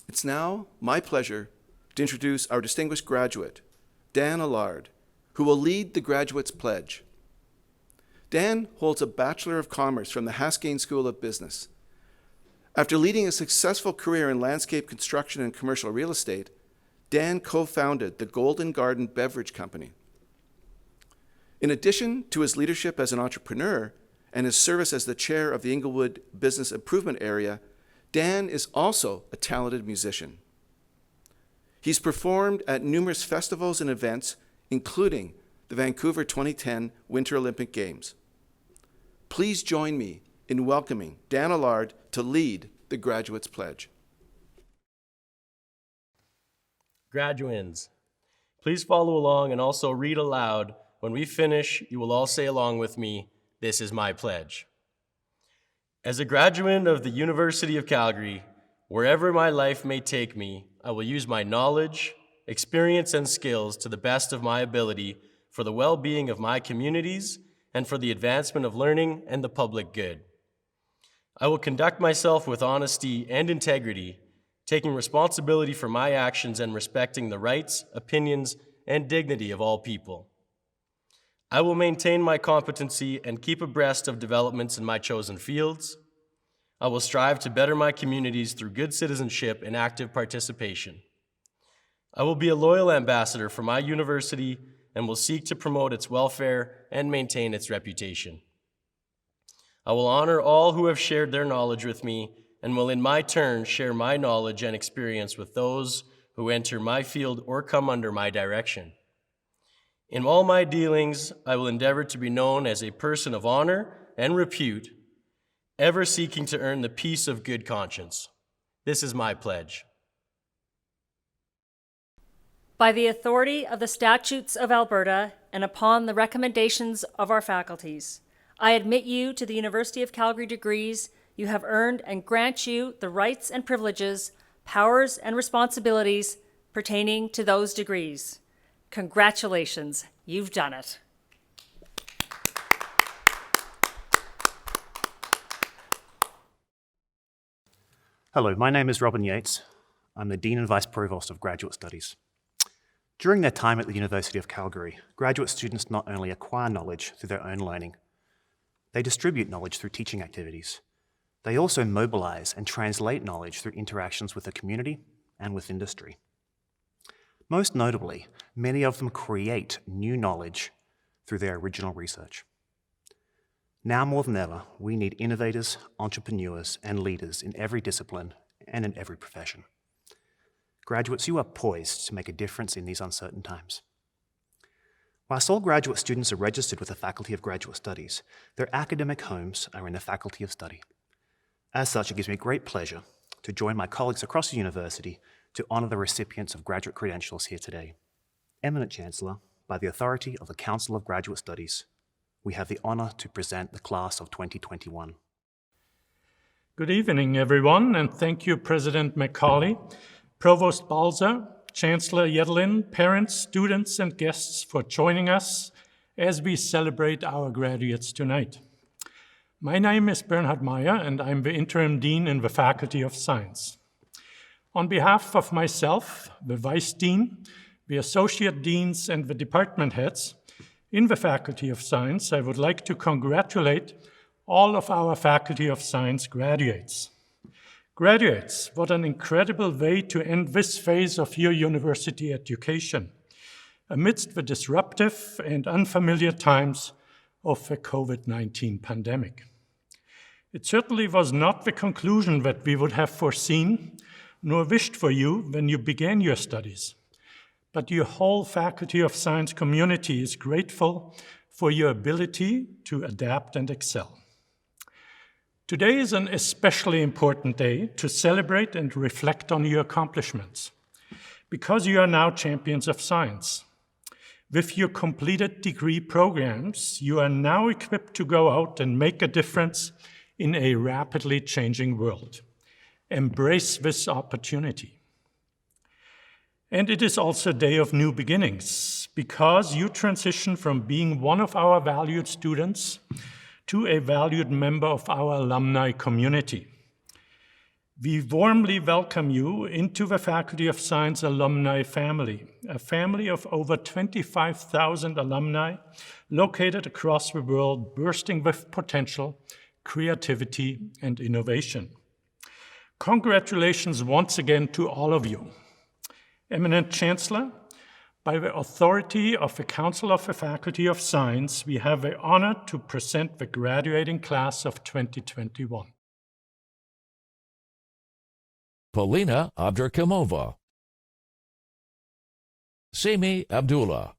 It's now my pleasure to introduce our distinguished graduate, Dan Allard, who will lead the Graduates Pledge. Dan holds a Bachelor of Commerce from the Haskayne School of Business. After leading a successful career in landscape construction and commercial real estate, Dan co-founded the Golden Garden Beverage Company. In addition to his leadership as an entrepreneur and his service as the chair of the Inglewood Business Improvement Area, Dan is also a talented musician. He's performed at numerous festivals and events, including the Vancouver 2010 Winter Olympic Games. Please join me in welcoming Dan Allard to lead the Graduates Pledge. Graduands, please follow along and also read aloud. When we finish, you will all say along with me, "This is my pledge." As a graduate of the University of Calgary, wherever my life may take me, I will use my knowledge, experience, and skills to the best of my ability for the well-being of my communities and for the advancement of learning and the public good. I will conduct myself with honesty and integrity, taking responsibility for my actions and respecting the rights, opinions, and dignity of all people. I will maintain my competency and keep abreast of developments in my chosen fields. I will strive to better my communities through good citizenship and active participation. I will be a loyal ambassador for my university and will seek to promote its welfare and maintain its reputation. I will honor all who have shared their knowledge with me and will in my turn share my knowledge and experience with those who enter my field or come under my direction. In all my dealings, I will endeavor to be known as a person of honor and repute, ever seeking to earn the peace of good conscience. This is my pledge. By the authority of the statutes of Alberta and upon the recommendations of our faculties, I admit you to the University of Calgary degrees you have earned and grant you the rights and privileges, powers and responsibilities pertaining to those degrees. Congratulations, you've done it. Hello, my name is Robin Yates. I'm the Dean and Vice Provost of Graduate Studies. During their time at the University of Calgary, graduate students not only acquire knowledge through their own learning, they distribute knowledge through teaching activities. They also mobilize and translate knowledge through interactions with the community and with industry. Most notably, many of them create new knowledge through their original research. Now more than ever, we need innovators, entrepreneurs, and leaders in every discipline and in every profession. Graduates, you are poised to make a difference in these uncertain times. Whilst all graduate students are registered with the Faculty of Graduate Studies, their academic homes are in the Faculty of Study. As such, it gives me great pleasure to join my colleagues across the university to honour the recipients of graduate credentials here today. Eminent Chancellor, by the authority of the Council of Graduate Studies, we have the honour to present the class of 2021. Good evening, everyone, and thank you, President Macaulay, Provost Balzer, Chancellor Yedlin, parents, students, and guests for joining us as we celebrate our graduates tonight. My name is Bernhard Meyer, and I'm the Interim Dean in the Faculty of Science. On behalf of myself, the Vice Dean, the Associate Deans, and the department heads in the Faculty of Science, I would like to congratulate all of our Faculty of Science graduates. Graduates, what an incredible way to end this phase of your university education amidst the disruptive and unfamiliar times of the COVID-19 pandemic. It certainly was not the conclusion that we would have foreseen nor wished for you when you began your studies, but your whole Faculty of Science community is grateful for your ability to adapt and excel. Today is an especially important day to celebrate and reflect on your accomplishments, because you are now champions of science. With your completed degree programs, you are now equipped to go out and make a difference in a rapidly changing world. Embrace this opportunity. And it is also a day of new beginnings, because you transition from being one of our valued students to a valued member of our alumni community. We warmly welcome you into the Faculty of Science alumni family, a family of over 25,000 alumni located across the world, bursting with potential, creativity, and innovation. Congratulations once again to all of you. Eminent Chancellor, by the authority of the Council of the Faculty of Science, we have the honor to present the graduating class of 2021. Polina Abdurkimova, Simi Abdullah,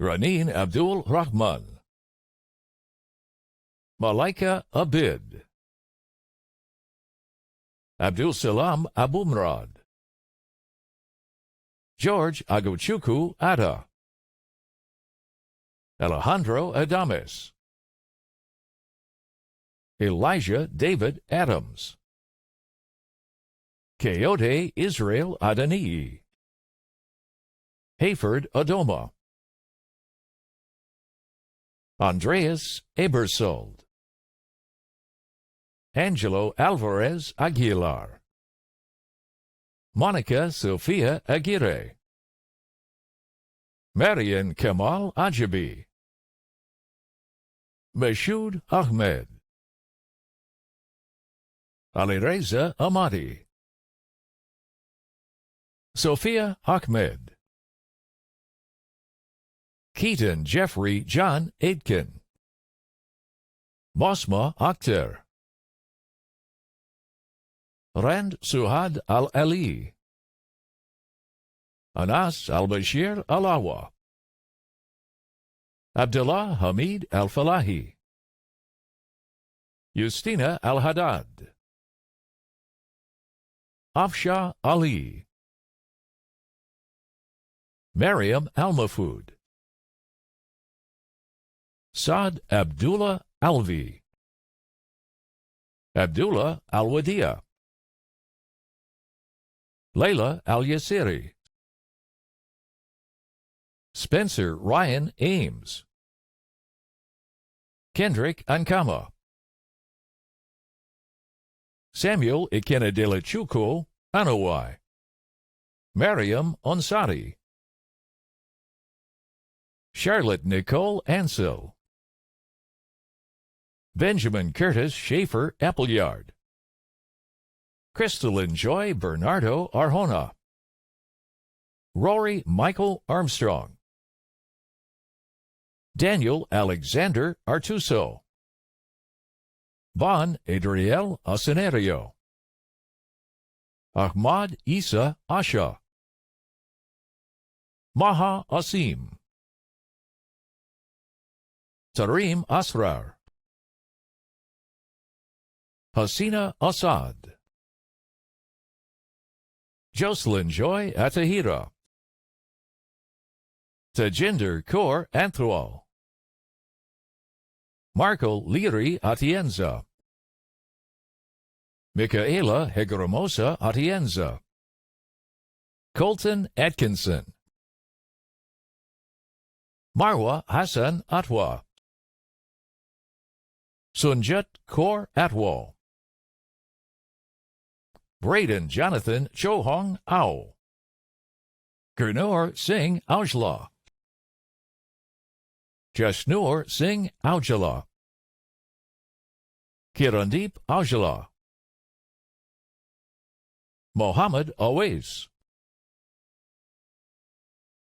Raneen Abdul Rahman, Malaika Abid, Abdul Salam Abumrad, George Aguchuku Ada, Alejandro Adames, Elijah David Adams, Coyote Israel Adanii, Hayford Adoma, Andreas Ebersold, Angelo Alvarez Aguilar, Monica Sofia Aguirre, Marian Kamal Ajabi, Mashoud Ahmed, Alireza Amadi, Sophia Ahmed, Keaton Jeffrey John Aitken, Mosma Akhtar, Rand Suhad Al-Ali, Anas Al-Bashir Alawa, Abdullah Hamid Al-Falahi, Justina Al-Haddad, Afsha Ali, Mariam Al-Mafud, Saad Abdullah Alvi, Abdullah Al-Wadia, Layla Al-Yassiri, Spencer Ryan Ames, Kendrick Ankama, Samuel Ikenedelechuku Anawai, Mariam Onsari, Charlotte Nicole Ansel, Benjamin Curtis Schaefer Appleyard, Crystalline Joy Bernardo Arjona, Rory Michael Armstrong, Daniel Alexander Artuso, Bon Adriel Asenario, Ahmad Isa Asha, Maha Asim. Tarim Asrar. Hasina Assad. Jocelyn Joy Atahira. Tajinder Kaur Anthwal. Marco Liri Atienza. Michaela Hegeromosa Atienza. Colton Atkinson. Marwa Hassan Atwa. Sunjat Kaur Atwal. Braden Jonathan Chohong Ao. Gurnur Singh Aujla. Jashnur Singh Aujala. Kirandeep Aujala. Mohammed Awais.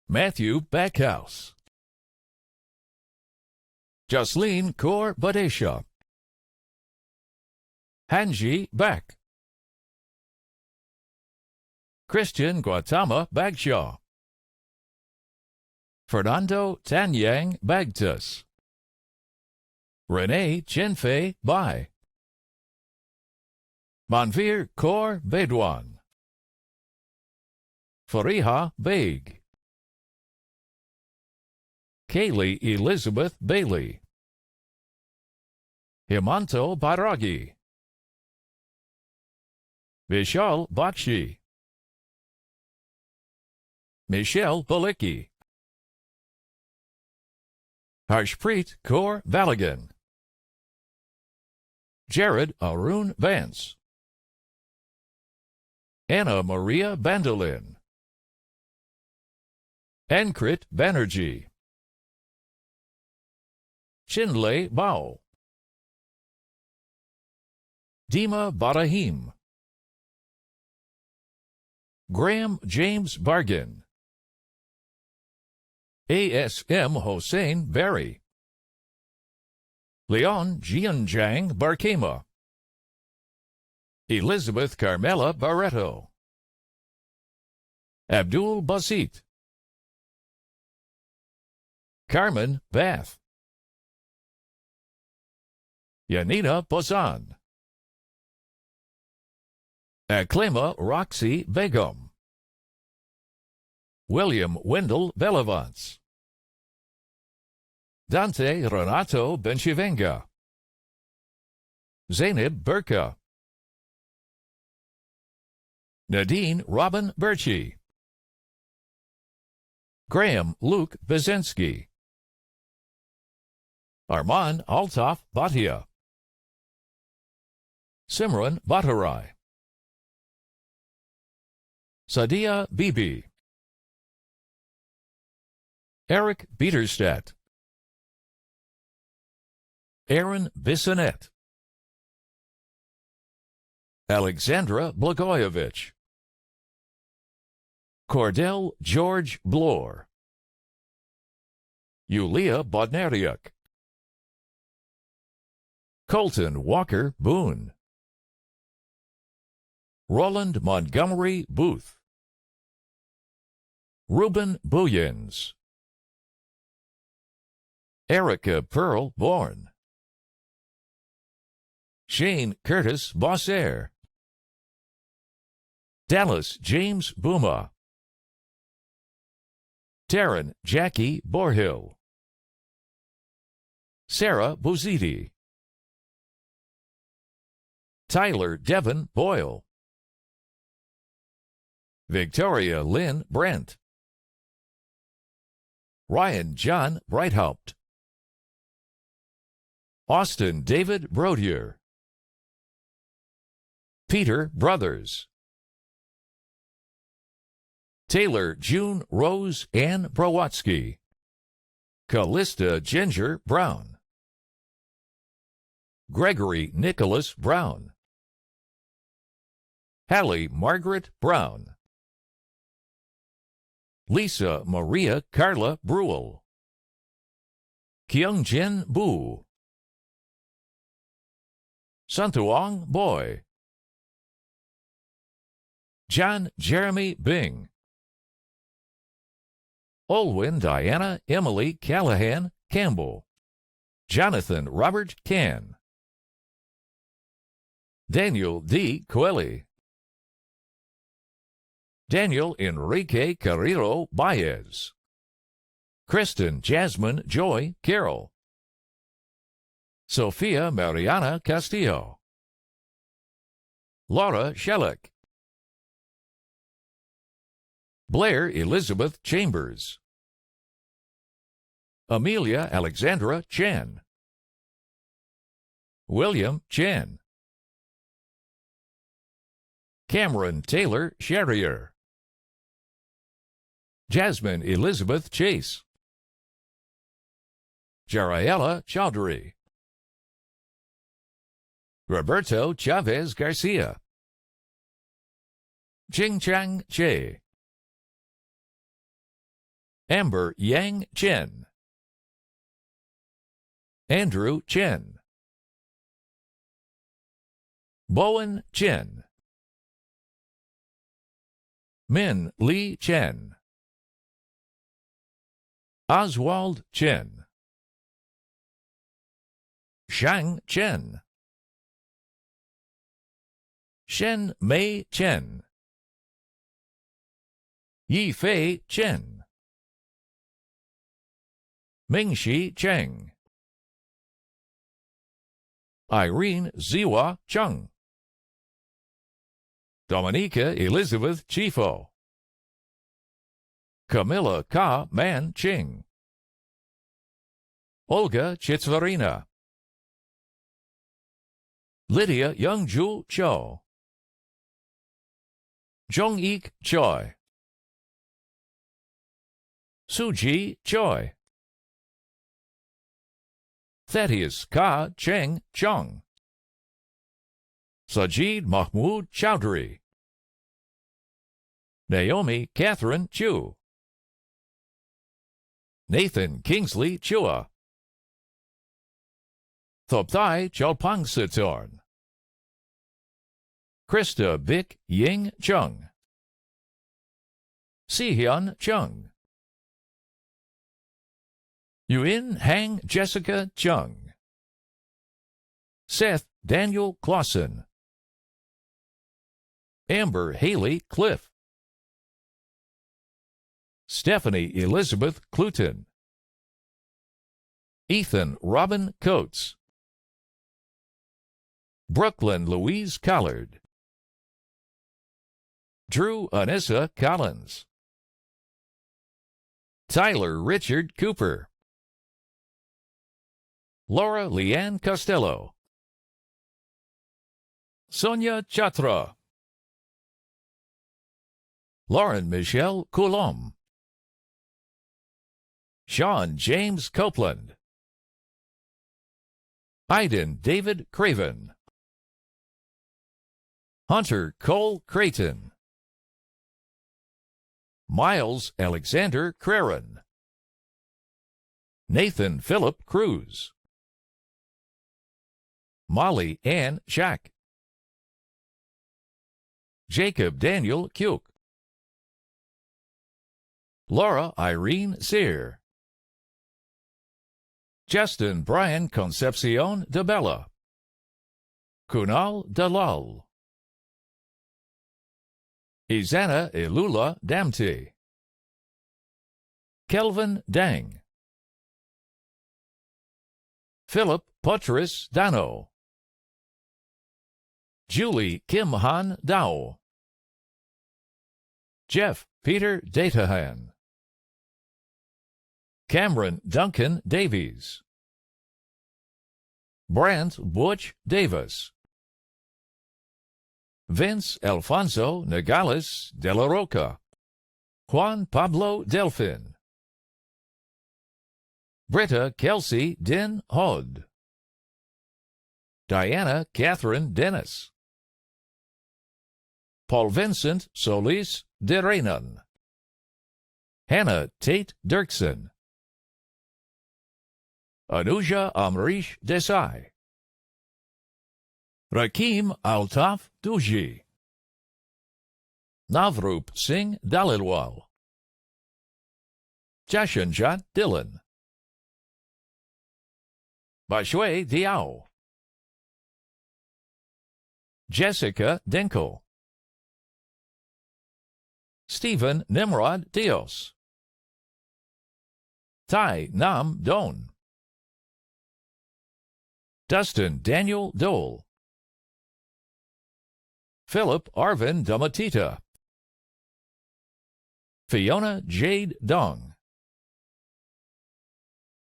Matthew Backhouse. Jasleen Kaur Badesha. Hanji Bak. Christian Gautama Bagshaw. Fernando Tanyang Bagtus. Renee Chinfei Bai. Manvir Kaur Bedwan. Fariha Baig. Kaylee Elizabeth Bailey. Himanto Bairagi. Vishal Bakshi. Michelle Balicki. Harshpreet Kaur Balagan. Jared Arun Vance. Anna Maria Bandolin. Ankrit Banerjee. Chinlay Bao. Dima Barahim. Graham James Bargain. ASM Hossein Berry. Leon Jianjiang Barkema. Elizabeth Carmela Barreto. Abdul Basit. Carmen Bath. Yanina Bozan. Aklema Roxy Begum. William Wendell Bellavance. Dante Renato Benchivenga. Zainab Burka. Nadine Robin Birchie. Graham Luke Bezensky. Arman Altaf Bhatia. Simran Bhattarai. Sadia Bibi. Eric Bieterstadt. Aaron Bissonette. Alexandra Blagojevich. Cordell George Blore. Yulia Bodnariuk. Colton Walker Boone. Roland Montgomery Booth. Ruben Booyens. Erica Pearl Bourne. Shane Curtis Bossair. Dallas James Booma. Taryn Jackie Borhill. Sarah Bozidi. Tyler Devon Boyle. Victoria Lynn Brent. Ryan John Breithaupt. Austin David Brodier. Peter Brothers. Taylor June Rose Ann Browatsky. Callista Ginger Brown. Gregory Nicholas Brown. Hallie Margaret Brown. Lisa Maria Carla Bruel. Kyungjin Bu. Santuong Boy. John Jeremy Bing. Olwyn Diana Emily Callahan Campbell. Jonathan Robert Can. Daniel D. Coeli. Daniel Enrique Carrillo Baez. Kristen Jasmine Joy Carroll. Sophia Mariana Castillo. Laura Shellick. Blair Elizabeth Chambers. Amelia Alexandra Chan. William Chan. Cameron Taylor Sherrier. Jasmine Elizabeth Chase. Jaraela Chaudhry. Roberto Chavez Garcia. Jingchang Che. Amber Yang Chen. Andrew Chen. Bowen Chen. Min Lee Chen. Oswald Chen. Shang Chen. Shen Mei Chen. Yifei Chen. Mingxi Cheng. Irene Ziwa Chung. Dominica Elizabeth Chifo. Camilla Ka Man Ching. Olga Chitvarina. Lydia Youngju Cho. Jong-ik Choi. Suji Choi. Thaddeus Ka Cheng Chong. Sajid Mahmood Chowdhury. Naomi Catherine Chu. Nathan Kingsley Chua. Thopthai Chalpangsatorn. Krista Bick Ying Chung. Sihyun Chung. Yuin Hang Jessica Chung. Seth Daniel Clausen. Amber Haley Cliff. Stephanie Elizabeth Cluton. Ethan Robin Coates. Brooklyn Louise Collard. Drew Anissa Collins. Tyler Richard Cooper. Laura Leanne Costello. Sonia Chatra. Lauren Michelle Coulomb. Sean James Copeland. Aiden David Craven. Hunter Cole Creighton. Miles Alexander Craren. Nathan Philip Cruz. Molly Ann Shack. Jacob Daniel Kuke. Laura Irene Sear. Justin Brian Concepcion de Bella. Kunal Dalal. Izana Ilula Damti. Kelvin Dang. Philip Potris Dano. Julie Kim Han Dao. Jeff Peter Datahan. Cameron Duncan Davies. Brant Butch Davis. Vince Alfonso Nogales de la Roca. Juan Pablo Delfin. Britta Kelsey Din Hod. Diana Catherine Dennis. Paul Vincent Solis de Renan. Hannah Tate Dirksen. Anuja Amrish Desai. Rakim Altaf Duji. Navroop Singh Dalilwal. Jashanjat Dylan, Bashwe Diao, Jessica Dinkel, Stephen Nimrod Dios, Tai Nam Don, Dustin Daniel Dole, Philip Arvin Damatita, Fiona Jade Dong,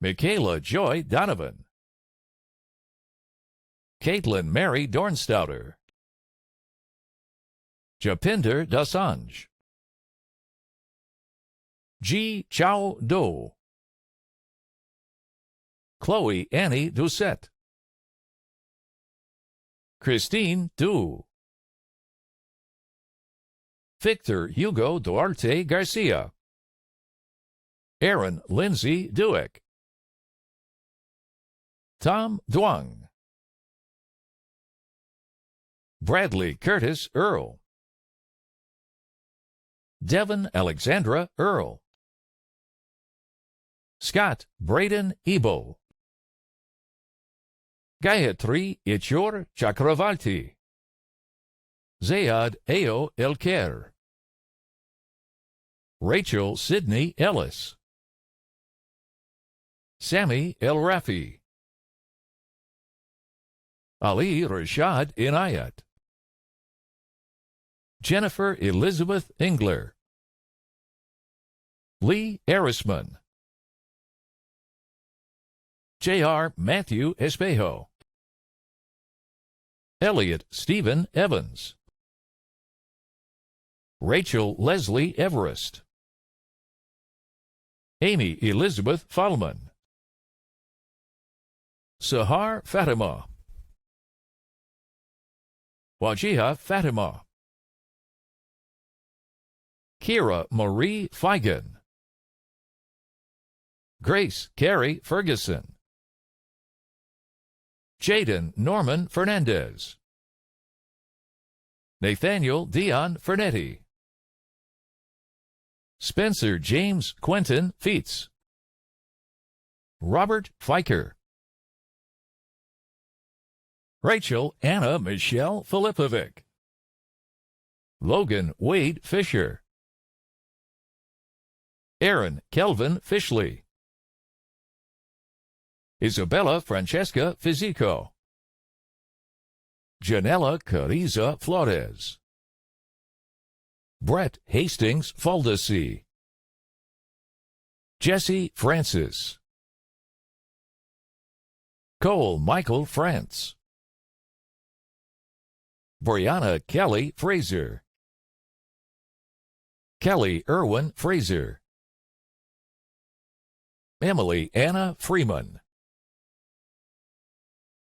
Michaela Joy Donovan, Caitlin Mary Dornstouter, Japinder Dasanj, Ji Chao Do, Chloe Annie Doucette, Christine Du, Victor Hugo Duarte Garcia, Aaron Lindsay Dueck, Tom Duong, Bradley Curtis Earl, Devon Alexandra Earl, Scott Braden Ebo, Gayatri Ichur Chakravarti, Zayad Eo Elker, Rachel Sidney Ellis, Sammy El Rafi, Ali Rashad Inayat, Jennifer Elizabeth Engler, Lee Erisman, J.R. Matthew Espejo, Elliot Stephen Evans, Rachel Leslie Everest, Amy Elizabeth Fallman, Sahar Fatima, Wajiha Fatima, Kira Marie Feigen, Grace Carey Ferguson, Jaden Norman Fernandez, Nathaniel Dion Fernetti, Spencer James Quentin Feets, Robert Fiker, Rachel Anna Michelle Filipovic, Logan Wade Fisher, Aaron Kelvin Fishley, Isabella Francesca Fisico, Janella Cariza Flores, Brett Hastings Faldesi, Jesse Francis, Cole Michael France, Brianna Kelly Fraser, Kelly Irwin Fraser, Emily Anna Freeman,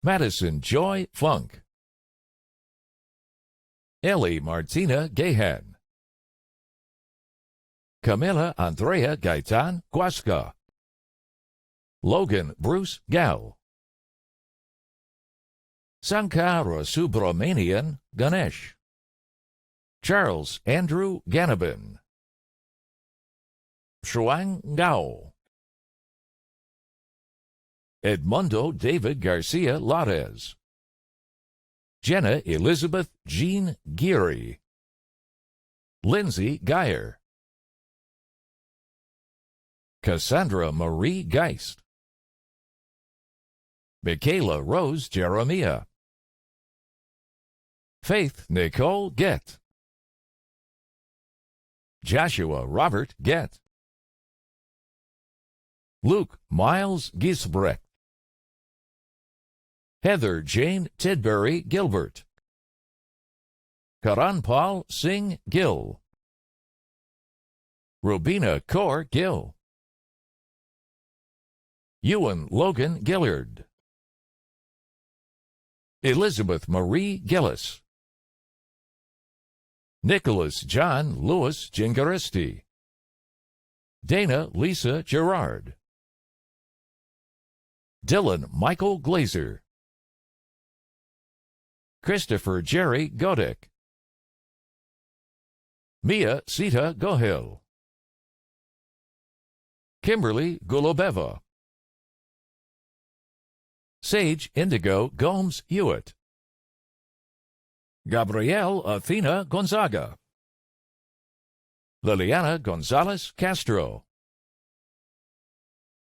Madison Joy Funk, Ellie Martina Gahan, Camila Andrea Gaitan Guasca, Logan Bruce Gal, Sankara Subramanian Ganesh, Charles Andrew Ganabin, Shuang Gao, Edmundo David Garcia Lares, Jenna Elizabeth Jean Geary, Lindsay Geyer, Cassandra Marie Geist, Michaela Rose Jeremiah, Faith Nicole Gett, Joshua Robert Gett, Luke Miles Gisbrecht, Heather Jane Tidbury Gilbert, Karanpal Singh Gill, Rubina Kaur Gill, Ewan Logan Gillard, Elizabeth Marie Gillis, Nicholas John Lewis Gingaristi, Dana Lisa Gerard, Dylan Michael Glazer, Christopher Jerry Godek, Mia Sita Gohil, Kimberly Gulobeva, Sage Indigo Gomes Hewitt, Gabrielle Athena Gonzaga, Liliana Gonzalez Castro,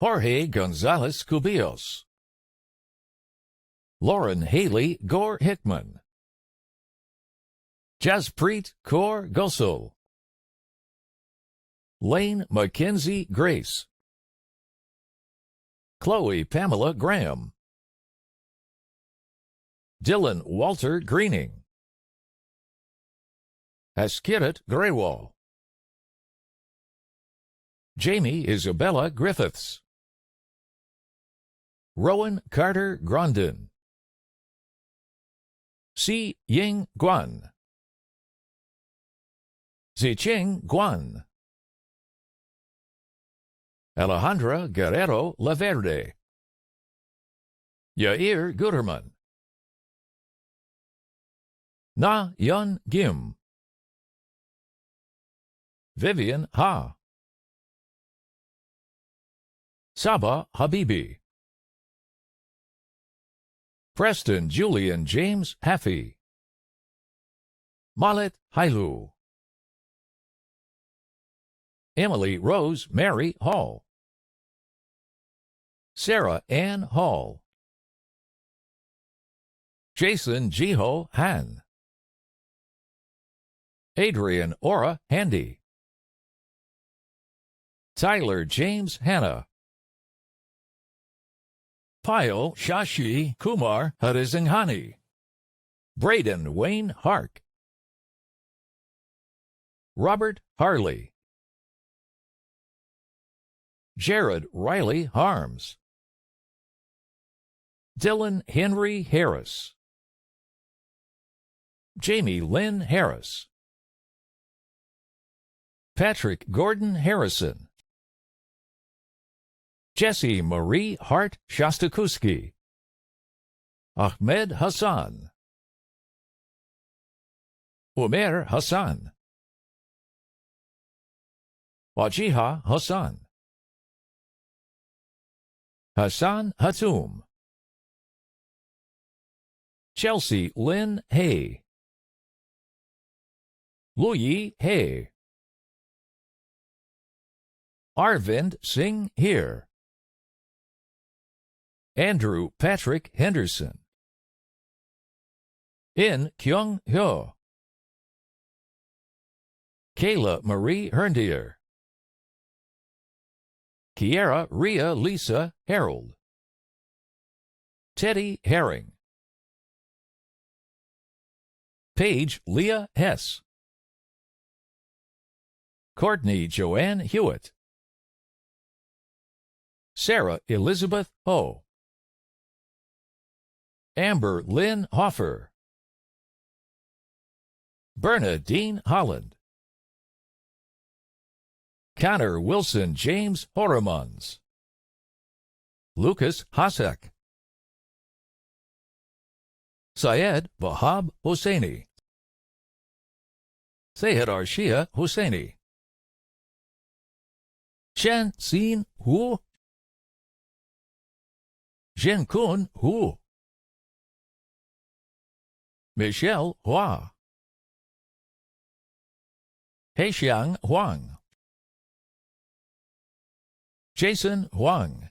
Jorge Gonzalez Cubillos, Lauren Haley Gore Hickman, Jaspreet Kaur Gosel, Lane Mackenzie Grace, Chloe Pamela Graham, Dylan Walter Greening, Askirat Grewal, Jamie Isabella Griffiths, Rowan Carter Grondin, Si Ying Guan, Ziching Guan, Alejandra Guerrero Laverde, Yair Guterman, Na Yun Gim, Vivian Ha, Saba Habibi, Preston Julian James Haffey, Malet Hailu, Emily Rose Mary Hall, Sarah Ann Hall, Jason Jiho Han, Adrian Ora Handy, Tyler James Hanna, Payal Shashi Kumar Harisinghani, Braden Wayne Hark, Robert Harley, Jared Riley Harms, Dylan Henry Harris, Jamie Lynn Harris, Patrick Gordon Harrison, Jessie Marie Hart Shostakovsky, Ahmed Hassan, Umer Hassan, Wajiha Hassan, Hassan Hatum, Chelsea Lynn Hay, Luyi Hay, Arvind Singh Heer, Andrew Patrick Henderson, In Kyung Hyo, Kayla Marie Herndier, Kiera Rhea Lisa Harold, Teddy Herring, Paige Leah Hess, Courtney Joanne Hewitt, Sarah Elizabeth Ho, Amber Lynn Hoffer, Bernadine Holland, Connor Wilson James Horemans, Lucas Hasek, Syed Wahab Hosseini, Sayed Arshia Hosseini, Shen Sin Hu, Jin Kun Hu, Michelle Hua, Heixiang Huang, Jason Huang,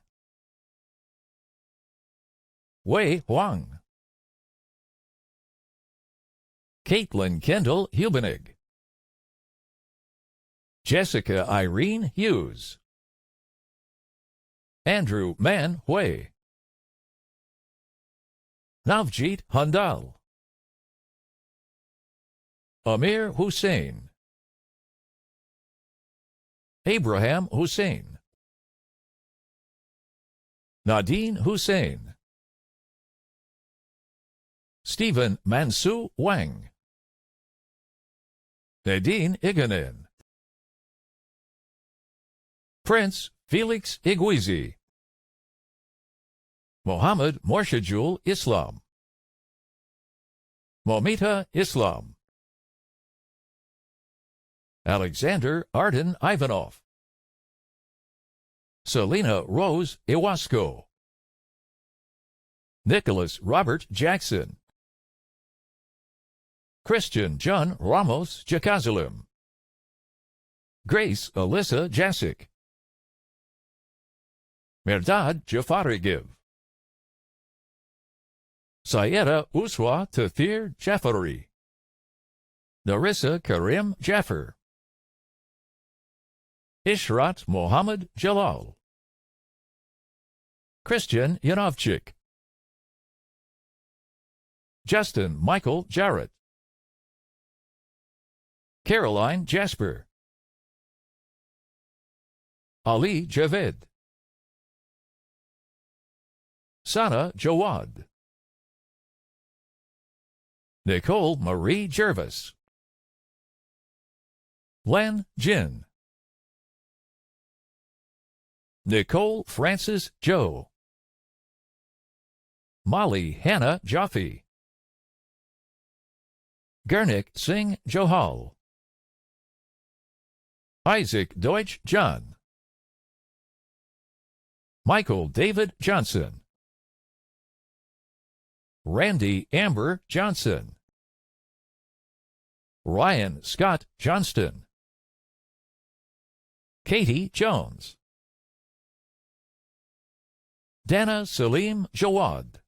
Wei Huang, Caitlin Kendall Hubenig, Jessica Irene Hughes, Andrew Man Hui, Navjeet Handal, Amir Hussein, Abraham Hussein, Nadine Hussein, Stephen Mansu Wang, Nadine Iganin, Prince Felix Iguizi, Mohammed Morshajul Islam, Momita Islam, Alexander Arden Ivanov, Selena Rose Iwasco, Nicholas Robert Jackson, Christian John Ramos Jakazalim, Grace Alyssa Jasic, Merdad Jafarigiv, Sayeda Uswa Tathir Jafari, Narissa Karim Jaffer, Ishrat Mohammed Jalal, Christian Yanovchik, Justin Michael Jarrett, Caroline Jasper, Ali Javed, Sana Jawad, Nicole Marie Jervis, Len Jin, Nicole Francis Joe, Molly Hannah Jaffe, Gurnik Singh Johal, Isaac Deutsch John, Michael David Johnson, Randy Amber Johnson, Ryan Scott Johnston, Katie Jones, Dana Salim Jawad,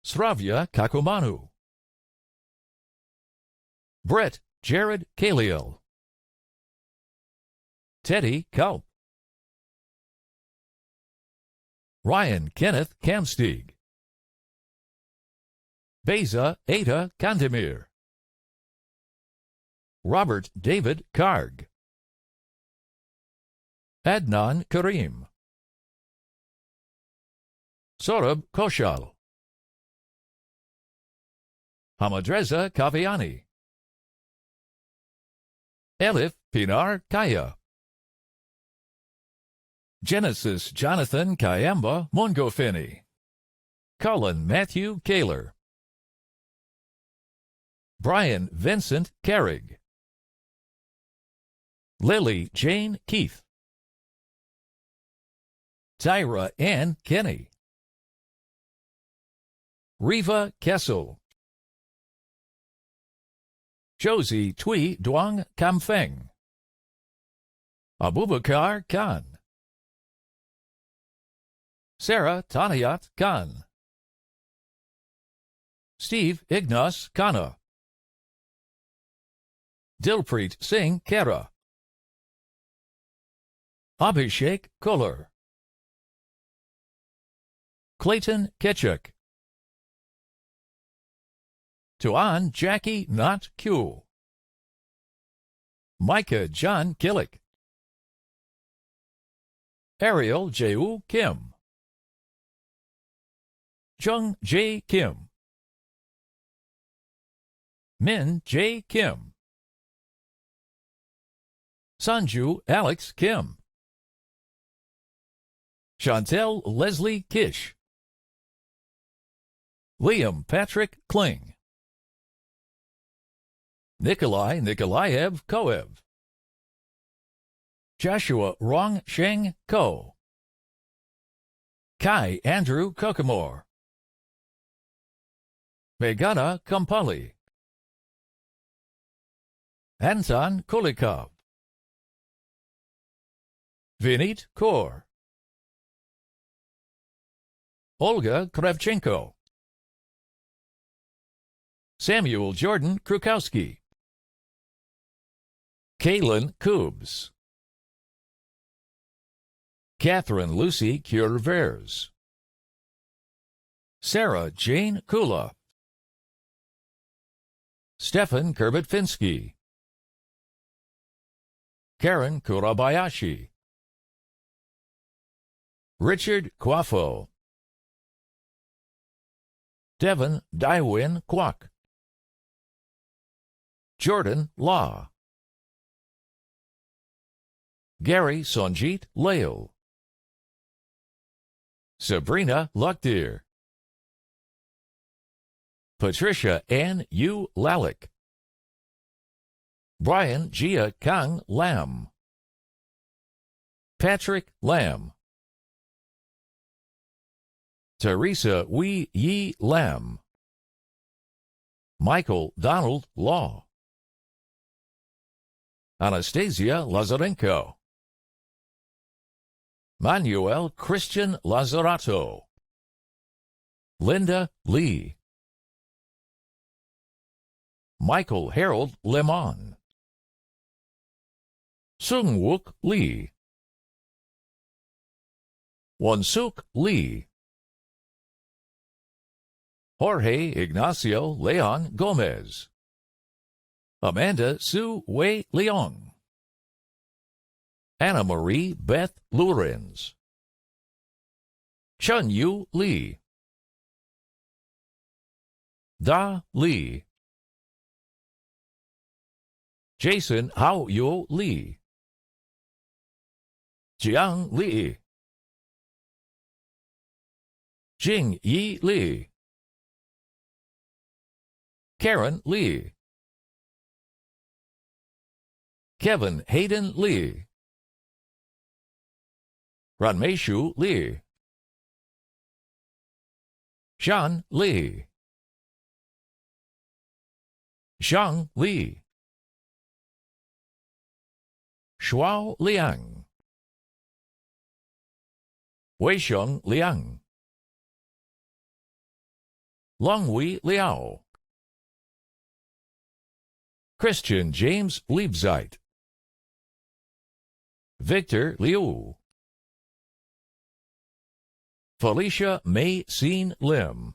Sravya Kakumanu, Brett Jared Kaliel, Teddy Kalp, Ryan Kenneth Kamstig, Beza Ada Kandemir, Robert David Karg, Adnan Karim, Sorab Koshal, Hamadreza Kaviani, Elif Pinar Kaya, Genesis Jonathan Kayamba Mongofini, Cullen Matthew Kaler, Brian Vincent Carrig, Lily Jane Keith, Tyra Ann Kenny, Riva Kessel, Josie Tui Duang Kamfeng, Abubakar Khan, Sarah Tanayat Khan, Steve Ignas Khanna, Dilpreet Singh Kera, Abhishek Kohler, Clayton Ketchuk, Tuan Jackie Not Q, Micah John Killick, Ariel Jehu Kim, Jung J. Kim, Min J. Kim, Sanju Alex Kim, Chantel Leslie Kish, Liam Patrick Kling, Nikolai Nikolaev Koev, Joshua Rong Sheng Ko, Kai Andrew Kokomor, Megana Kampali, Anton Kulikov, Vinit Kaur, Olga Kravchenko, Samuel Jordan Krukowski, Kaylin Koobs, Catherine Lucy Curvers, Sarah Jane Kula, Stefan Kerbetfinsky, Karen Kurabayashi, Richard Quafo, Devin Daiwin Kwok, Jordan Law, Gary Sonjit Lail, Sabrina Luckdeer, Patricia Ann U. Lalick, Brian Gia Kang Lam, Patrick Lamb. Teresa Wee Yi Lam. Michael Donald Law. Anastasia Lazarenko. Manuel Christian Lazarato. Linda Lee. Michael Harold Lemon. Sungwook Lee. Wonsuk Lee. Jorge Ignacio Leon Gomez. Amanda Sue Wei Leong. Anna Marie Beth Lurens. Chun Yu Lee. Da Lee. Jason Hao Yo Lee. Jiang Li. Jing Yi Li. Karen Lee. Kevin Hayden Lee. Ranmeishu Lee. Shan Lee. Zhang Li. Shuao Liang. Weixiong Liang. Longwei Liao. Christian James Liebzeit. Victor Liu. Felicia Mei Xin Lim.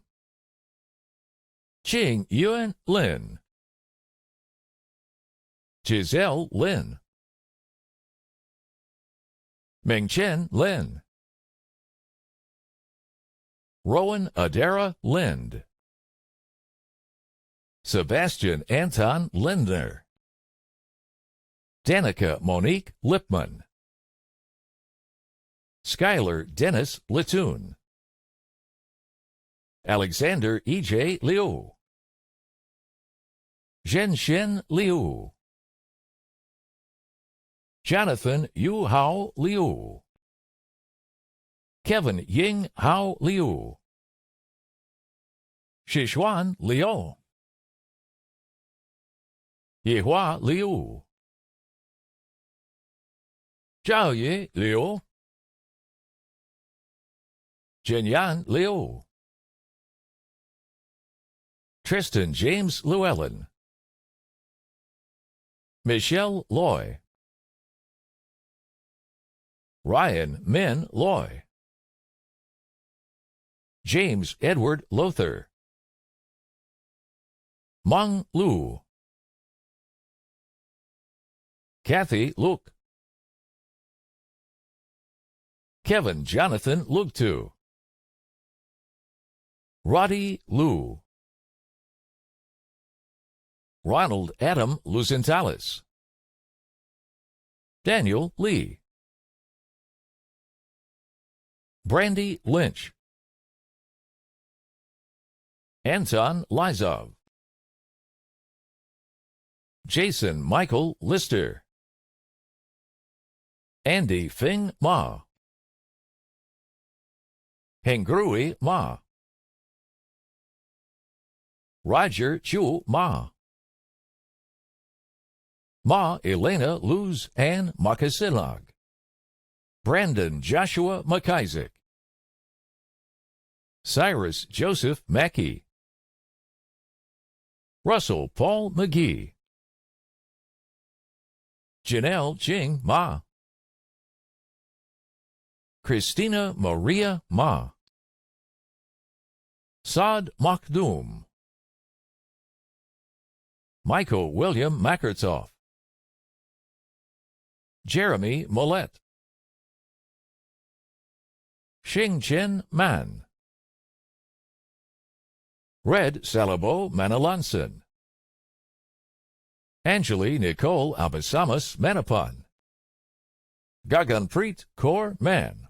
Qing Yuan Lin. Giselle Lin. Mingchen Lin. Rowan Adara Lind. Sebastian Anton Lindner. Danica Monique Lipman. Skylar Dennis Latoon. Alexander E.J. Liu. Zhenshin Liu. Jonathan Yu Hao Liu. Kevin Ying Hao Liu. Shishuan Liu. Yihua Liu. Zhaoye Liu. Jinyan Liu. Tristan James Llewellyn. Michelle Loy. Ryan Min Loy. James Edward Lothar. Meng Lu. Kathy Luke. Kevin Jonathan Lugtu. Roddy Lu. Ronald Adam Luzentalis. Daniel Lee. Brandy Lynch. Anton Lizov. Jason Michael Lister. Andy Fing Ma. Hengrui Ma. Roger Chu Ma. Ma Elena Luz Ann Makasilag. Brandon Joshua McIsaac. Cyrus Joseph Mackey. Russell Paul McGee. Janelle Jing Ma. Christina Maria Ma. Saad Makdoum. Michael William Makertoff. Jeremy Millette. Xingchen Man. Red Salabo Manalansan. Anjali Nicole Abasamas Manapan. Gaganpreet Kaur Man.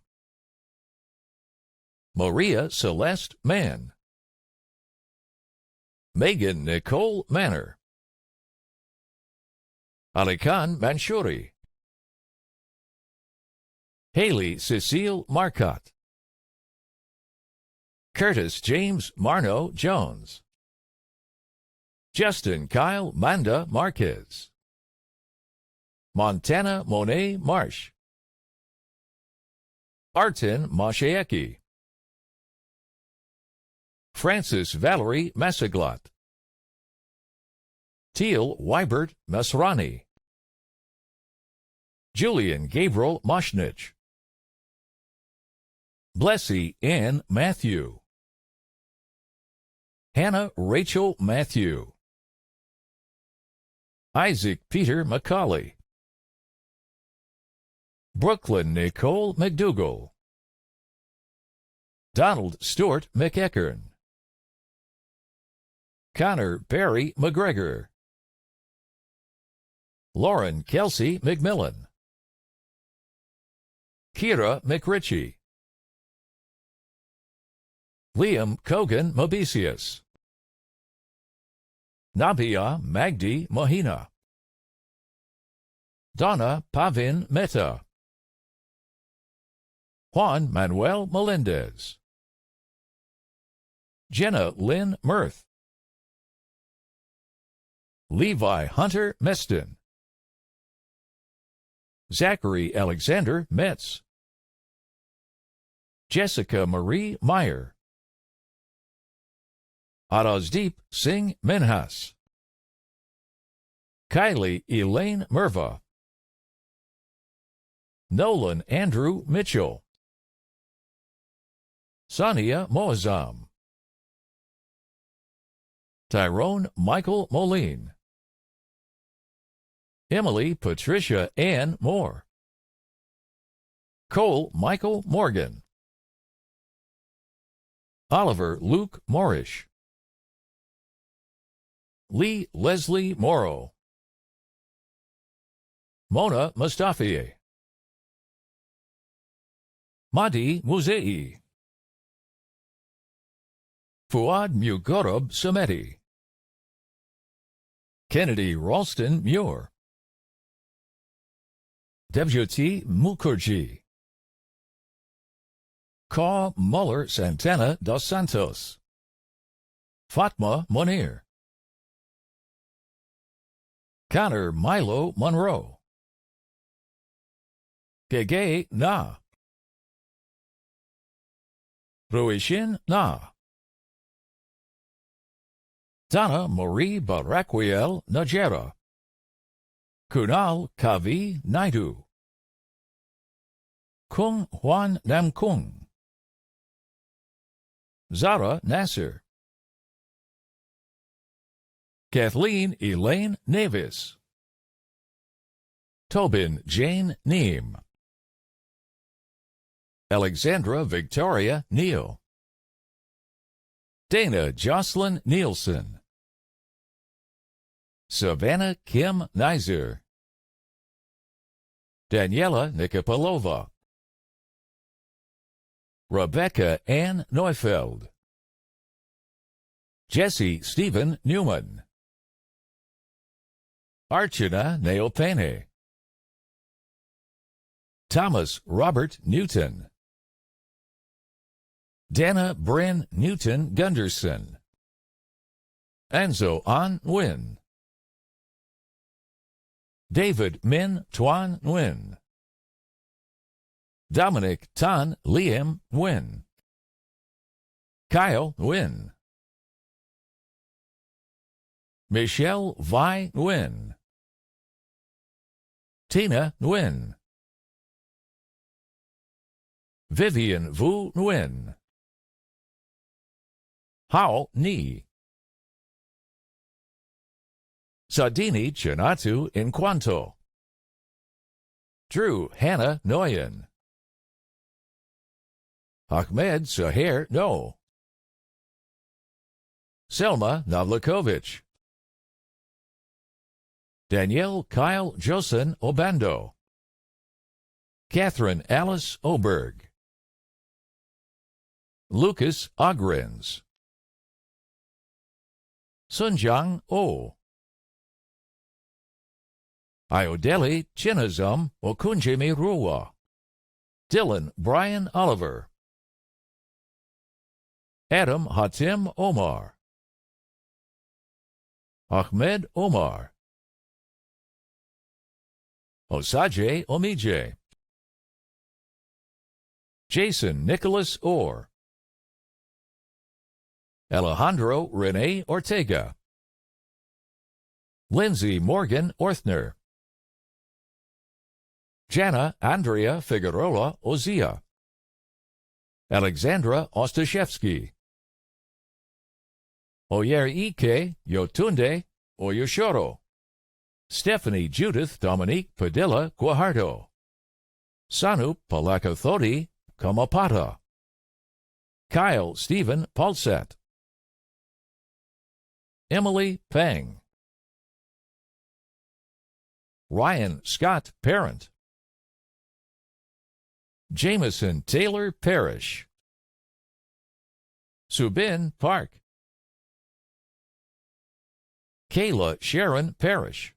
Maria Celeste Man. Megan Nicole Manor. Alikan Manshuri. Haley Cecile Marcotte, Curtis James Marno Jones, Justin Kyle Manda Marquez, Montana Monet Marsh, Artin Mashieki, Francis Valerie Massaglot, Teal Wybert Masrani, Julian Gabriel Moshnich, Blessy Ann Matthew, Hannah Rachel Matthew, Isaac Peter McCauley, Brooklyn Nicole McDougall, Donald Stewart McEachern, Connor Barry McGregor, Lauren Kelsey McMillan, Kira McRitchie, Liam Kogan Mabesius, Nabia Magdi Mohina, Donna Pavin Mehta, Juan Manuel Melendez, Jenna Lynn Mirth, Levi Hunter Meston, Zachary Alexander Metz, Jessica Marie Meyer, Arazdeep Singh Minhas, Kylie Elaine Merva, Nolan Andrew Mitchell, Sania Moazam, Tyrone Michael Moline, Emily Patricia Ann Moore, Cole Michael Morgan, Oliver Luke Morish, Lee Leslie Morrow, Mona Mustafieh, Madi Muzei, Fuad Mugorob Samedi, Kennedy Ralston Muir, Devjyoti Mukherjee, Ka Muller Santana dos Santos, Fatma Monir, Connor Milo Monroe, Gege Na, Ruishin Na, Donna Marie Baraquiel Najera, Kunal Kavi Naidu, Kung Juan Nam Kung, Zara Nasser, Kathleen Elaine Navis, Tobin Jane Neem, Alexandra Victoria Neal, Dana Jocelyn Nielsen, Savannah Kim Nizer, Daniela Nikopolova, Rebecca Ann Neufeld, Jesse Stephen Newman, Archana Neopane, Thomas Robert Newton, Dana Bryn Newton Gunderson, Anzo An Nguyen, David Min Tuan Nguyen, Dominic Tan Liam Nguyen, Kyle Nguyen, Michelle Vi Nguyen, Tina Nguyen, Vivian Vu Nguyen, Hao Ni, Sadini Chinatu Inquanto, Drew Hannah Noyen, Ahmed Saher No, Selma Navlakovich, Danielle Kyle Josen Obando, Catherine Alice Oberg, Lucas Ogrins, Sunjang O, Iodeli Chinazum Okunjimi Ruwa, Dylan Brian Oliver, Adam Hatim Omar, Ahmed Omar, Osaje Omije, Jason Nicholas Orr, Alejandro Rene Ortega, Lindsay Morgan Orthner, Jana Andrea Figueroa Ozia, Alexandra Ostashevsky, Oyer Ike Yotunde Oyoshoro, Stephanie Judith Dominique Padilla Guajardo, Sanu Palakathodi Kamapata, Kyle Stephen Paulset, Emily Pang, Ryan Scott Parent, Jameson Taylor Parrish, Subin Park, Kayla Sharon Parrish,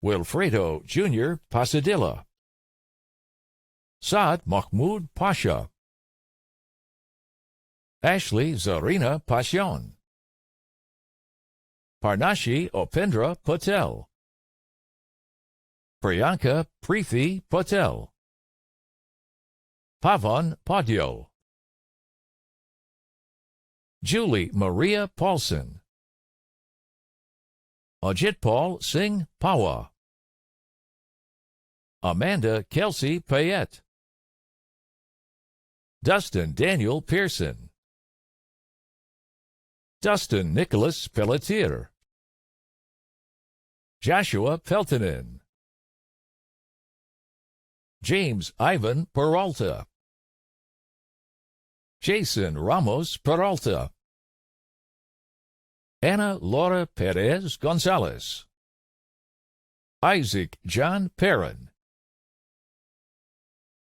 Wilfredo Jr. Pasadilla, Saad Mahmoud Pasha, Ashley Zarina Passion, Parnashi Opendra Patel, Priyanka Preethi Patel, Pavan Padyal, Julie Maria Paulson, Ajitpal Singh Pawa, Amanda Kelsey Payette, Dustin Daniel Pearson, Dustin Nicholas Pelletier, Joshua Peltonen, James Ivan Peralta, Jason Ramos Peralta, Ana Laura Perez Gonzalez, Isaac John Perrin,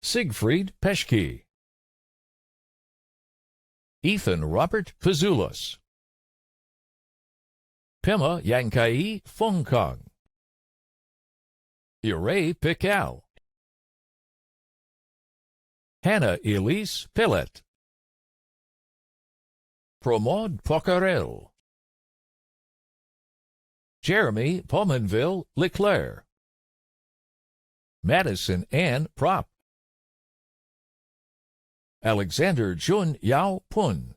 Siegfried Peschke, Ethan Robert Pazulas, Pema Yankai Fongkong, Ure Pikal, Hannah Elise Pillet, Pramod Pocarel, Jeremy Pominville Leclerc, Madison Ann Prop, Alexander Jun Yao Pun,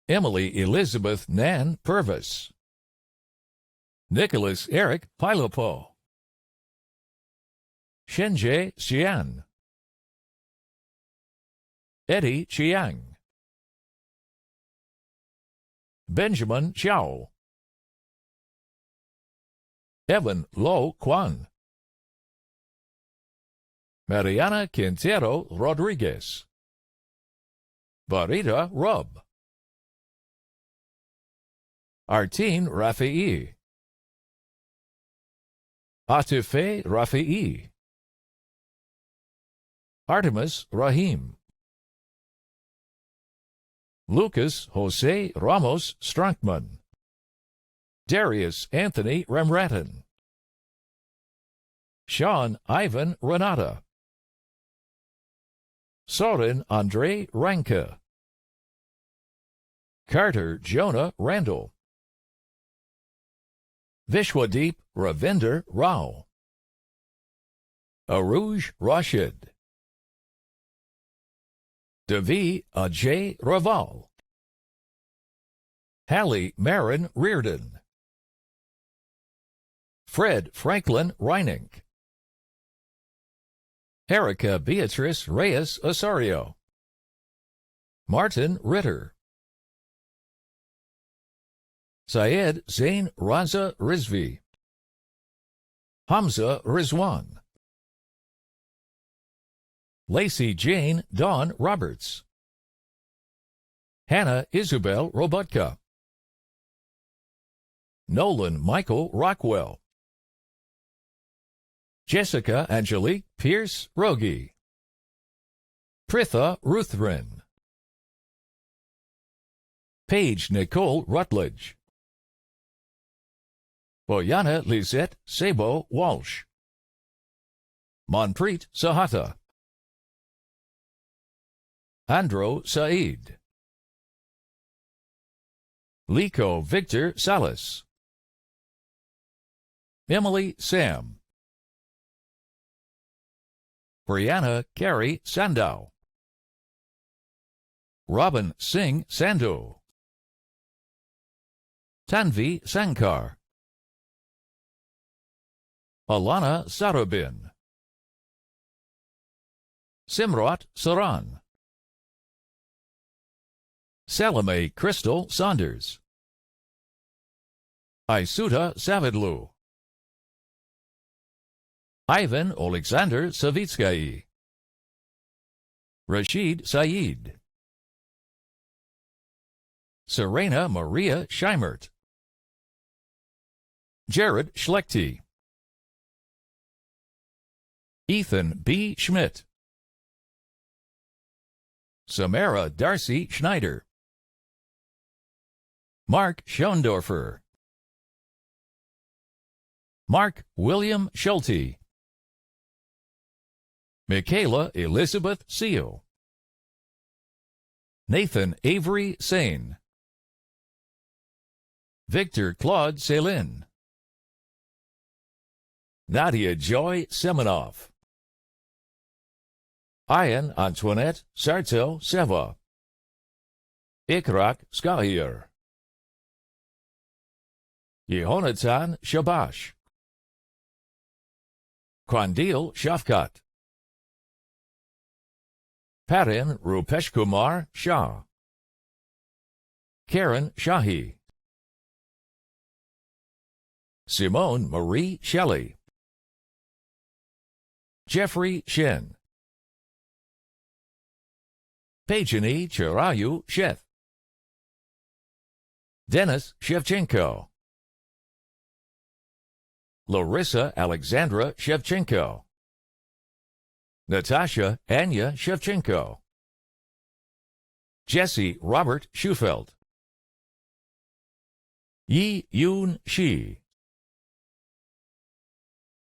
Emily Elizabeth Nan Purvis, Nicholas Eric Pilopo, Shenje Xian, Eddie Chiang, Benjamin Chow, Evan Lo Kwan, Mariana Quintero Rodriguez, Barita Rub, Artine Rafii, Atife Rafii, Artemis Rahim, Lucas Jose Ramos Strankman, Darius Anthony Remratin, Sean Ivan Renata, Soren Andre Ranka, Carter Jonah Randall, Vishwadeep Ravinder Rao, Aruj Rashid, Devi Ajay Raval, Hallie Marin Reardon, Fred Franklin Reinink, Erica Beatrice Reyes Osorio, Martin Ritter, Syed Zain Raza Rizvi, Hamza Rizwan, Lacey Jane Dawn Roberts, Hannah Isabel Robotka, Nolan Michael Rockwell, Jessica Angelique Pierce Rogi, Pritha Ruthrin, Paige Nicole Rutledge, Boyana Lisette Sabo Walsh, Manpreet Sahata, Andro Saeed, Liko Victor Salas, Emily Sam, Brianna Carey Sandow, Robin Singh Sandhu, Tanvi Sankar, Alana Sarabin, Simrat Saran, Salome Crystal Saunders, Isuta Savadlu, Ivan Alexander Savitsky, Rashid Saeed, Serena Maria Scheimert, Jared Schlechte, Ethan B. Schmidt, Samara Darcy Schneider, Mark Schoendorfer, Mark William Schulte, Michaela Elizabeth Seal, Nathan Avery Sane, Victor Claude Selin, Nadia Joy Semenov, Ian Antoinette Sarto Seva, Ikrak Skahir, Yehonatan Shabash, Kwandil Shafkat, Parin Rupeshkumar Shah, Karen Shahi, Simone Marie Shelley, Jeffrey Shen, Pejani Chirayu Sheth, Denis Shevchenko, Larissa Alexandra Shevchenko, Natasha Anya Shevchenko, Jesse Robert Schufeld, Yi Yoon Shi,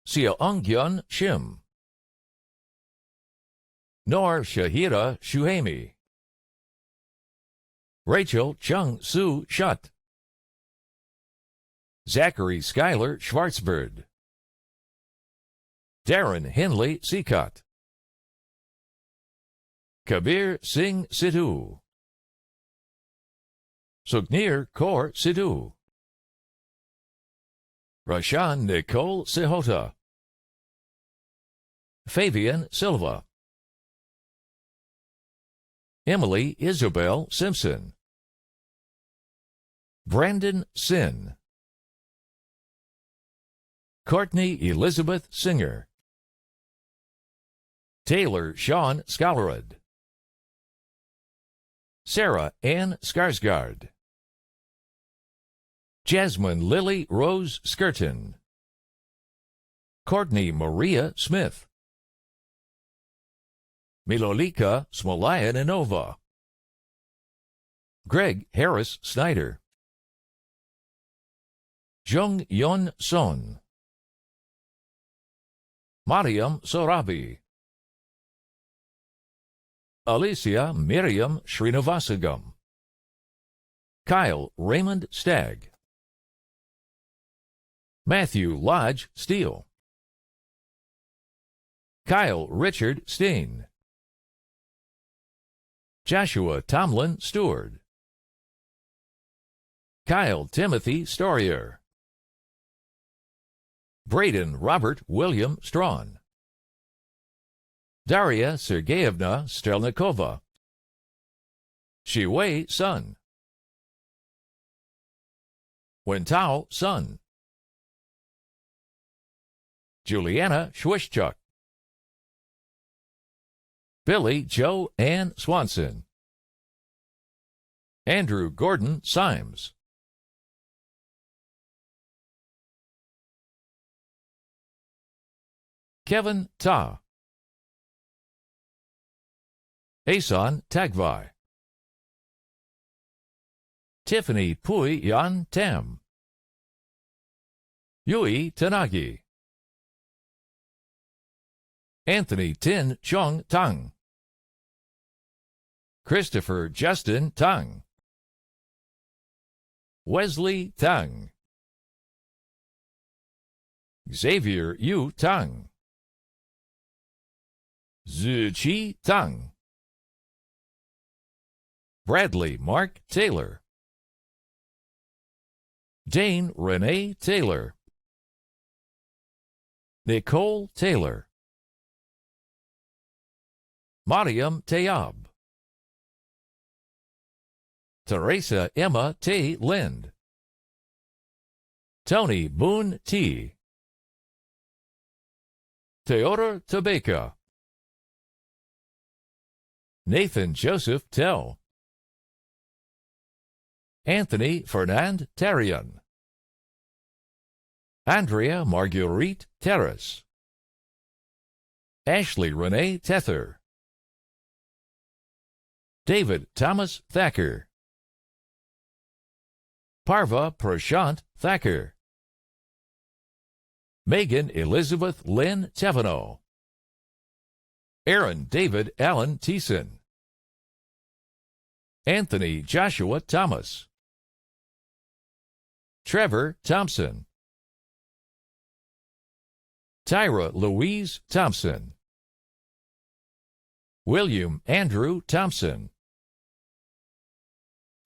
Seongyeon Shim, Nor Shahira Shuhemi, Rachel Chung Soo Shutt, Zachary Schuyler Schwarzbird, Darren Henley Seacott, Kabir Singh Sidhu, Sugnir Kaur Sidhu, Rashan Nicole Sehota, Fabian Silva, Emily Isabel Simpson, Brandon Sin, Courtney Elizabeth Singer, Taylor Sean Skallerud, Sarah Ann Skarsgård, Jasmine Lily Rose Skirton, Courtney Maria Smith, Milolika Smolayanova, Greg Harris Snyder, Jung Yun Son, Mariam Sorabi, Alicia Miriam Srinivasagam, Kyle Raymond Stagg, Matthew Lodge Steele, Kyle Richard Steen, Joshua Tomlin Stewart, Kyle Timothy Storier, Braden Robert William Strawn, Daria Sergeyevna Strelnikova, Shiwei Sun, Wentao Sun, Juliana Schwischuk, Billy Joe Ann Swanson, Andrew Gordon Symes, Kevin Ta, Asan Tagvai, Tiffany Pui Yan Tam, Yui Tanagi, Anthony Tin Chong Tang, Christopher Justin Tang, Wesley Tang, Xavier Yu Tang, Ziqi Tang, Bradley Mark Taylor, Dane Renee Taylor, Nicole Taylor, Mariam Tayab, Teresa Emma Tay Lind, Tony Boone T, Teodor Tabeka, Nathan Joseph Tell, Anthony Fernand Tarian, Andrea Marguerite Terrace, Ashley Renee Tether, David Thomas Thacker, Parva Prashant Thacker, Megan Elizabeth Lynn Tevano, Aaron David Allen Thiessen, Anthony Joshua Thomas, Trevor Thompson, Tyra Louise Thompson, William Andrew Thompson,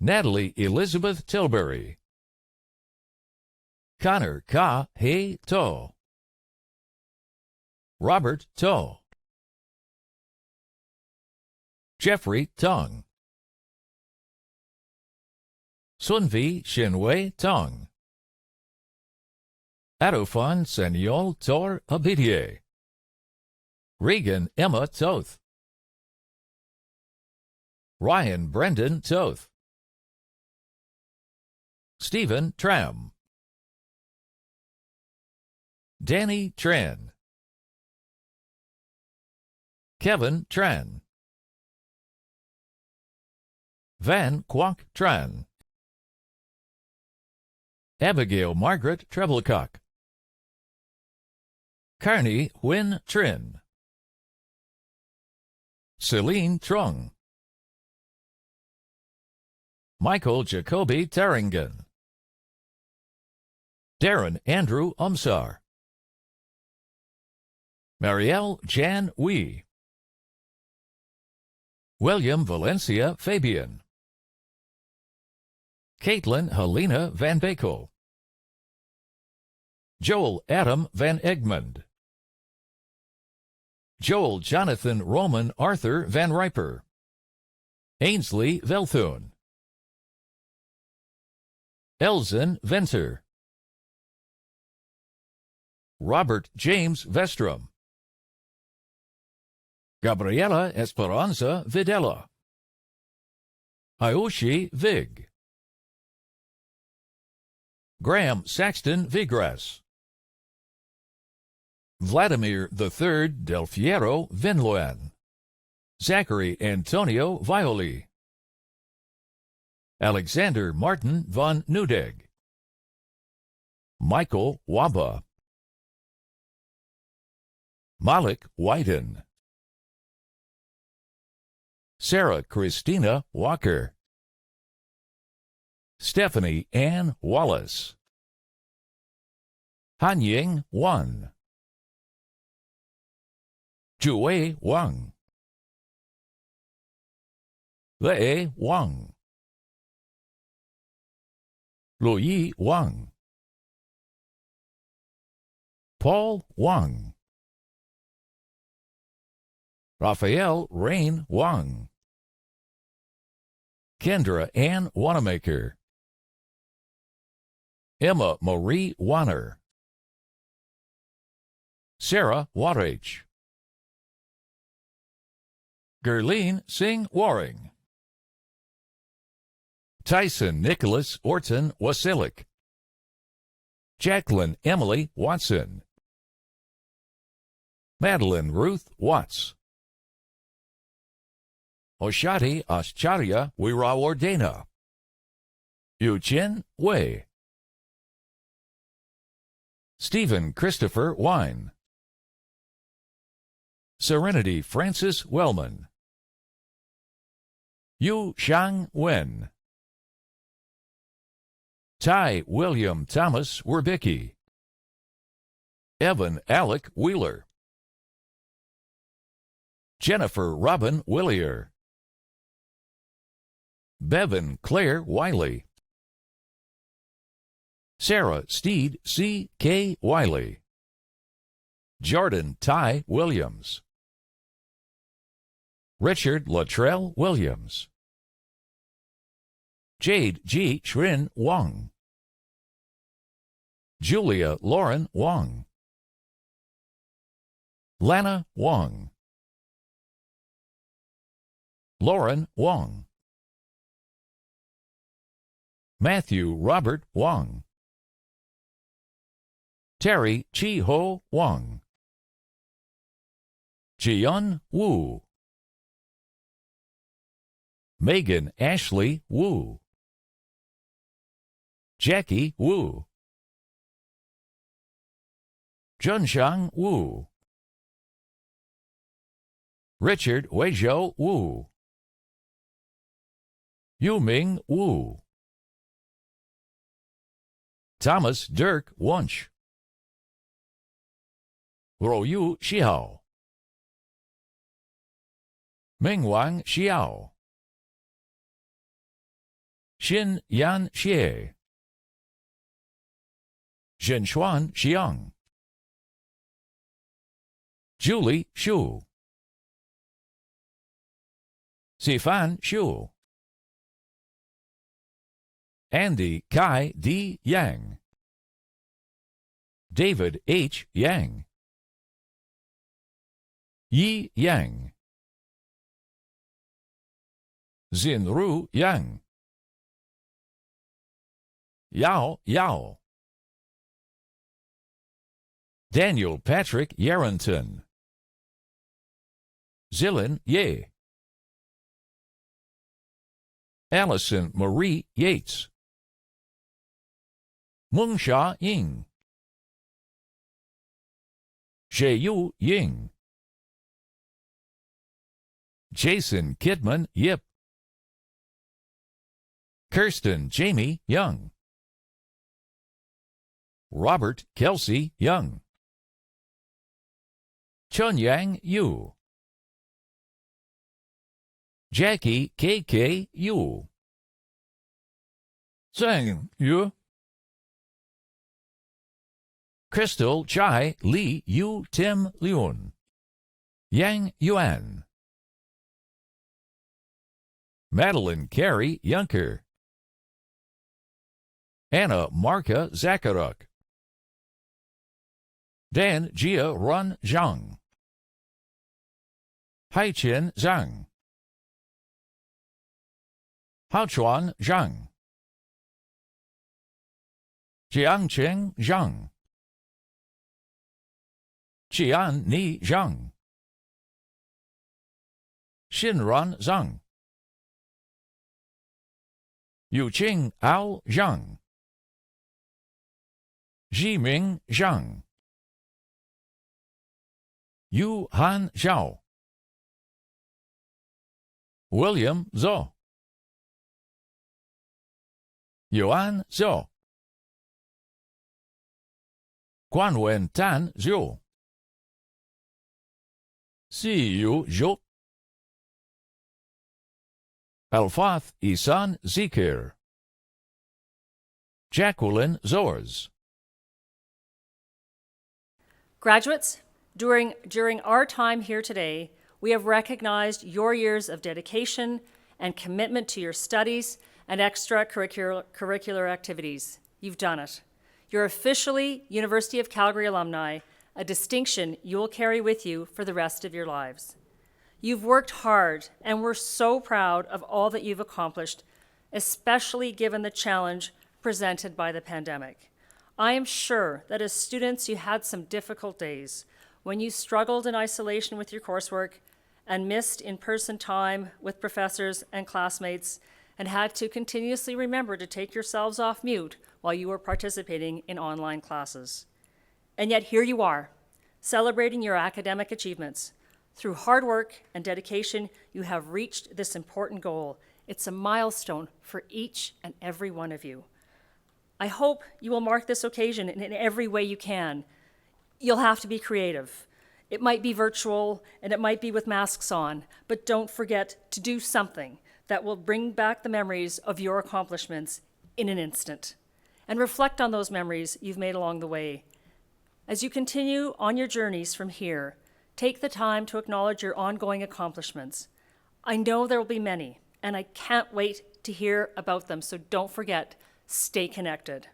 Natalie Elizabeth Tilbury, Connor Ka Hei To, Robert To, Jeffrey Tong, Sunvi Shinwei Tong, Adofan Senyol Tor Abidie, Regan Emma Toth, Ryan Brendan Toth, Stephen Tram, Danny Tran, Kevin Tran, Van Kwok Tran, Abigail Margaret Treblecock, Carney Win Trin, Celine Trung, Michael Jacoby Terringen, Darren Andrew Umsar, Marielle Jan Wee, William Valencia Fabian, Caitlin Helena Van Bakel, Joel Adam Van Egmond, Joel Jonathan Roman Arthur Van Riper, Ainsley Velthun, Elzen Venter, Robert James Vestrom, Gabriela Esperanza Videla, Aoshi Vig, Graham Saxton Vigras, Vladimir III Del Fiero Vinloan, Zachary Antonio Violi, Alexander Martin von Nudeg, Michael Waba, Malik Wyden, Sarah Christina Walker, Stephanie Ann Wallace, Hanying Wan, Jue Wang, Lei Wang, Luyi Wang, Paul Wang, Raphael Rain Wang, Kendra Ann Wanamaker, Emma Marie Wanner, Sarah Warage, Gerline Singh Waring, Tyson Nicholas Orton Wasilik, Jacqueline Emily Watson, Madeline Ruth Watts, Oshati Ascharya Wirawardena, Yuchin Wei, Stephen Christopher Wine, Serenity Francis Wellman. Yu Shang Wen. Ty William Thomas Werbicki. Evan Alec Wheeler. Jennifer Robin Willier. Bevan Claire Wiley. Sarah Steed C. K. Wiley. Jordan Ty Williams. Richard Luttrell Williams. Jade G. Shrin Wong. Julia Lauren Wong. Lana Wong. Lauren Wong. Matthew Robert Wong. Terry Chi Ho Wong. Jian Wu. Megan Ashley Wu. Jackie Wu. Junshang Wu. Richard Weizhou Wu. Yuming Wu. Thomas Dirk Wunsch. Ruoyu Xiao. Mingwang Xiao. Xin Yan Xie. Zhenshuan Xiang. Julie Xu. Sifan Xu. Andy Kai D. Yang. David H. Yang. Yi Yang. Xinru Yang. Yao Yao. Daniel Patrick Yarrington. Zilin Ye. Allison Marie Yates. Mengxia Ying. Xieyu Ying. Jason Kidman Yip. Kirsten Jamie Young. Robert Kelsey Young. Chunyang Yu. Jackie K.K. Yu. Zhang Yu. Crystal Chai Li Yu Tim Liun. Yang Yuan. Madeline Carey Yunker. Anna Marka Zakharuk. Dan Jia Run Zhang. Haiqian Zhang. Haochuan Zhang. Jiangcheng Zhang. Jian Ni Zhang. Xinran Zhang. Yuqing Ao Zhang. Jiming Zhang. Yu Han Zhao. William Zhou. Yuan Zhou. Guanwen Tan Zhou. Si Yu Zhou. Alfath Isan Zikir. Jacqueline Zors. Graduates, during our time here today, we have recognized your years of dedication and commitment to your studies and extracurricular activities. You've done it. You're officially University of Calgary alumni, a distinction you will carry with you for the rest of your lives. You've worked hard, and we're so proud of all that you've accomplished, especially given the challenge presented by the pandemic. I am sure that as students, you had some difficult days when you struggled in isolation with your coursework and missed in-person time with professors and classmates and had to continuously remember to take yourselves off mute while you were participating in online classes. And yet here you are, celebrating your academic achievements, Through hard work and dedication, you have reached this important goal. It's a milestone for each and every one of you. I hope you will mark this occasion in every way you can. You'll have to be creative. It might be virtual and it might be with masks on, but don't forget to do something that will bring back the memories of your accomplishments in an instant. And reflect on those memories you've made along the way. As you continue on your journeys from here, take the time to acknowledge your ongoing accomplishments. I know there will be many, and I can't wait to hear about them, so don't forget, stay connected.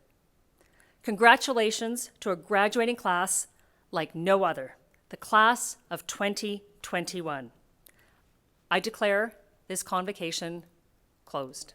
Congratulations to a graduating class like no other, the class of 2021. I declare this convocation closed.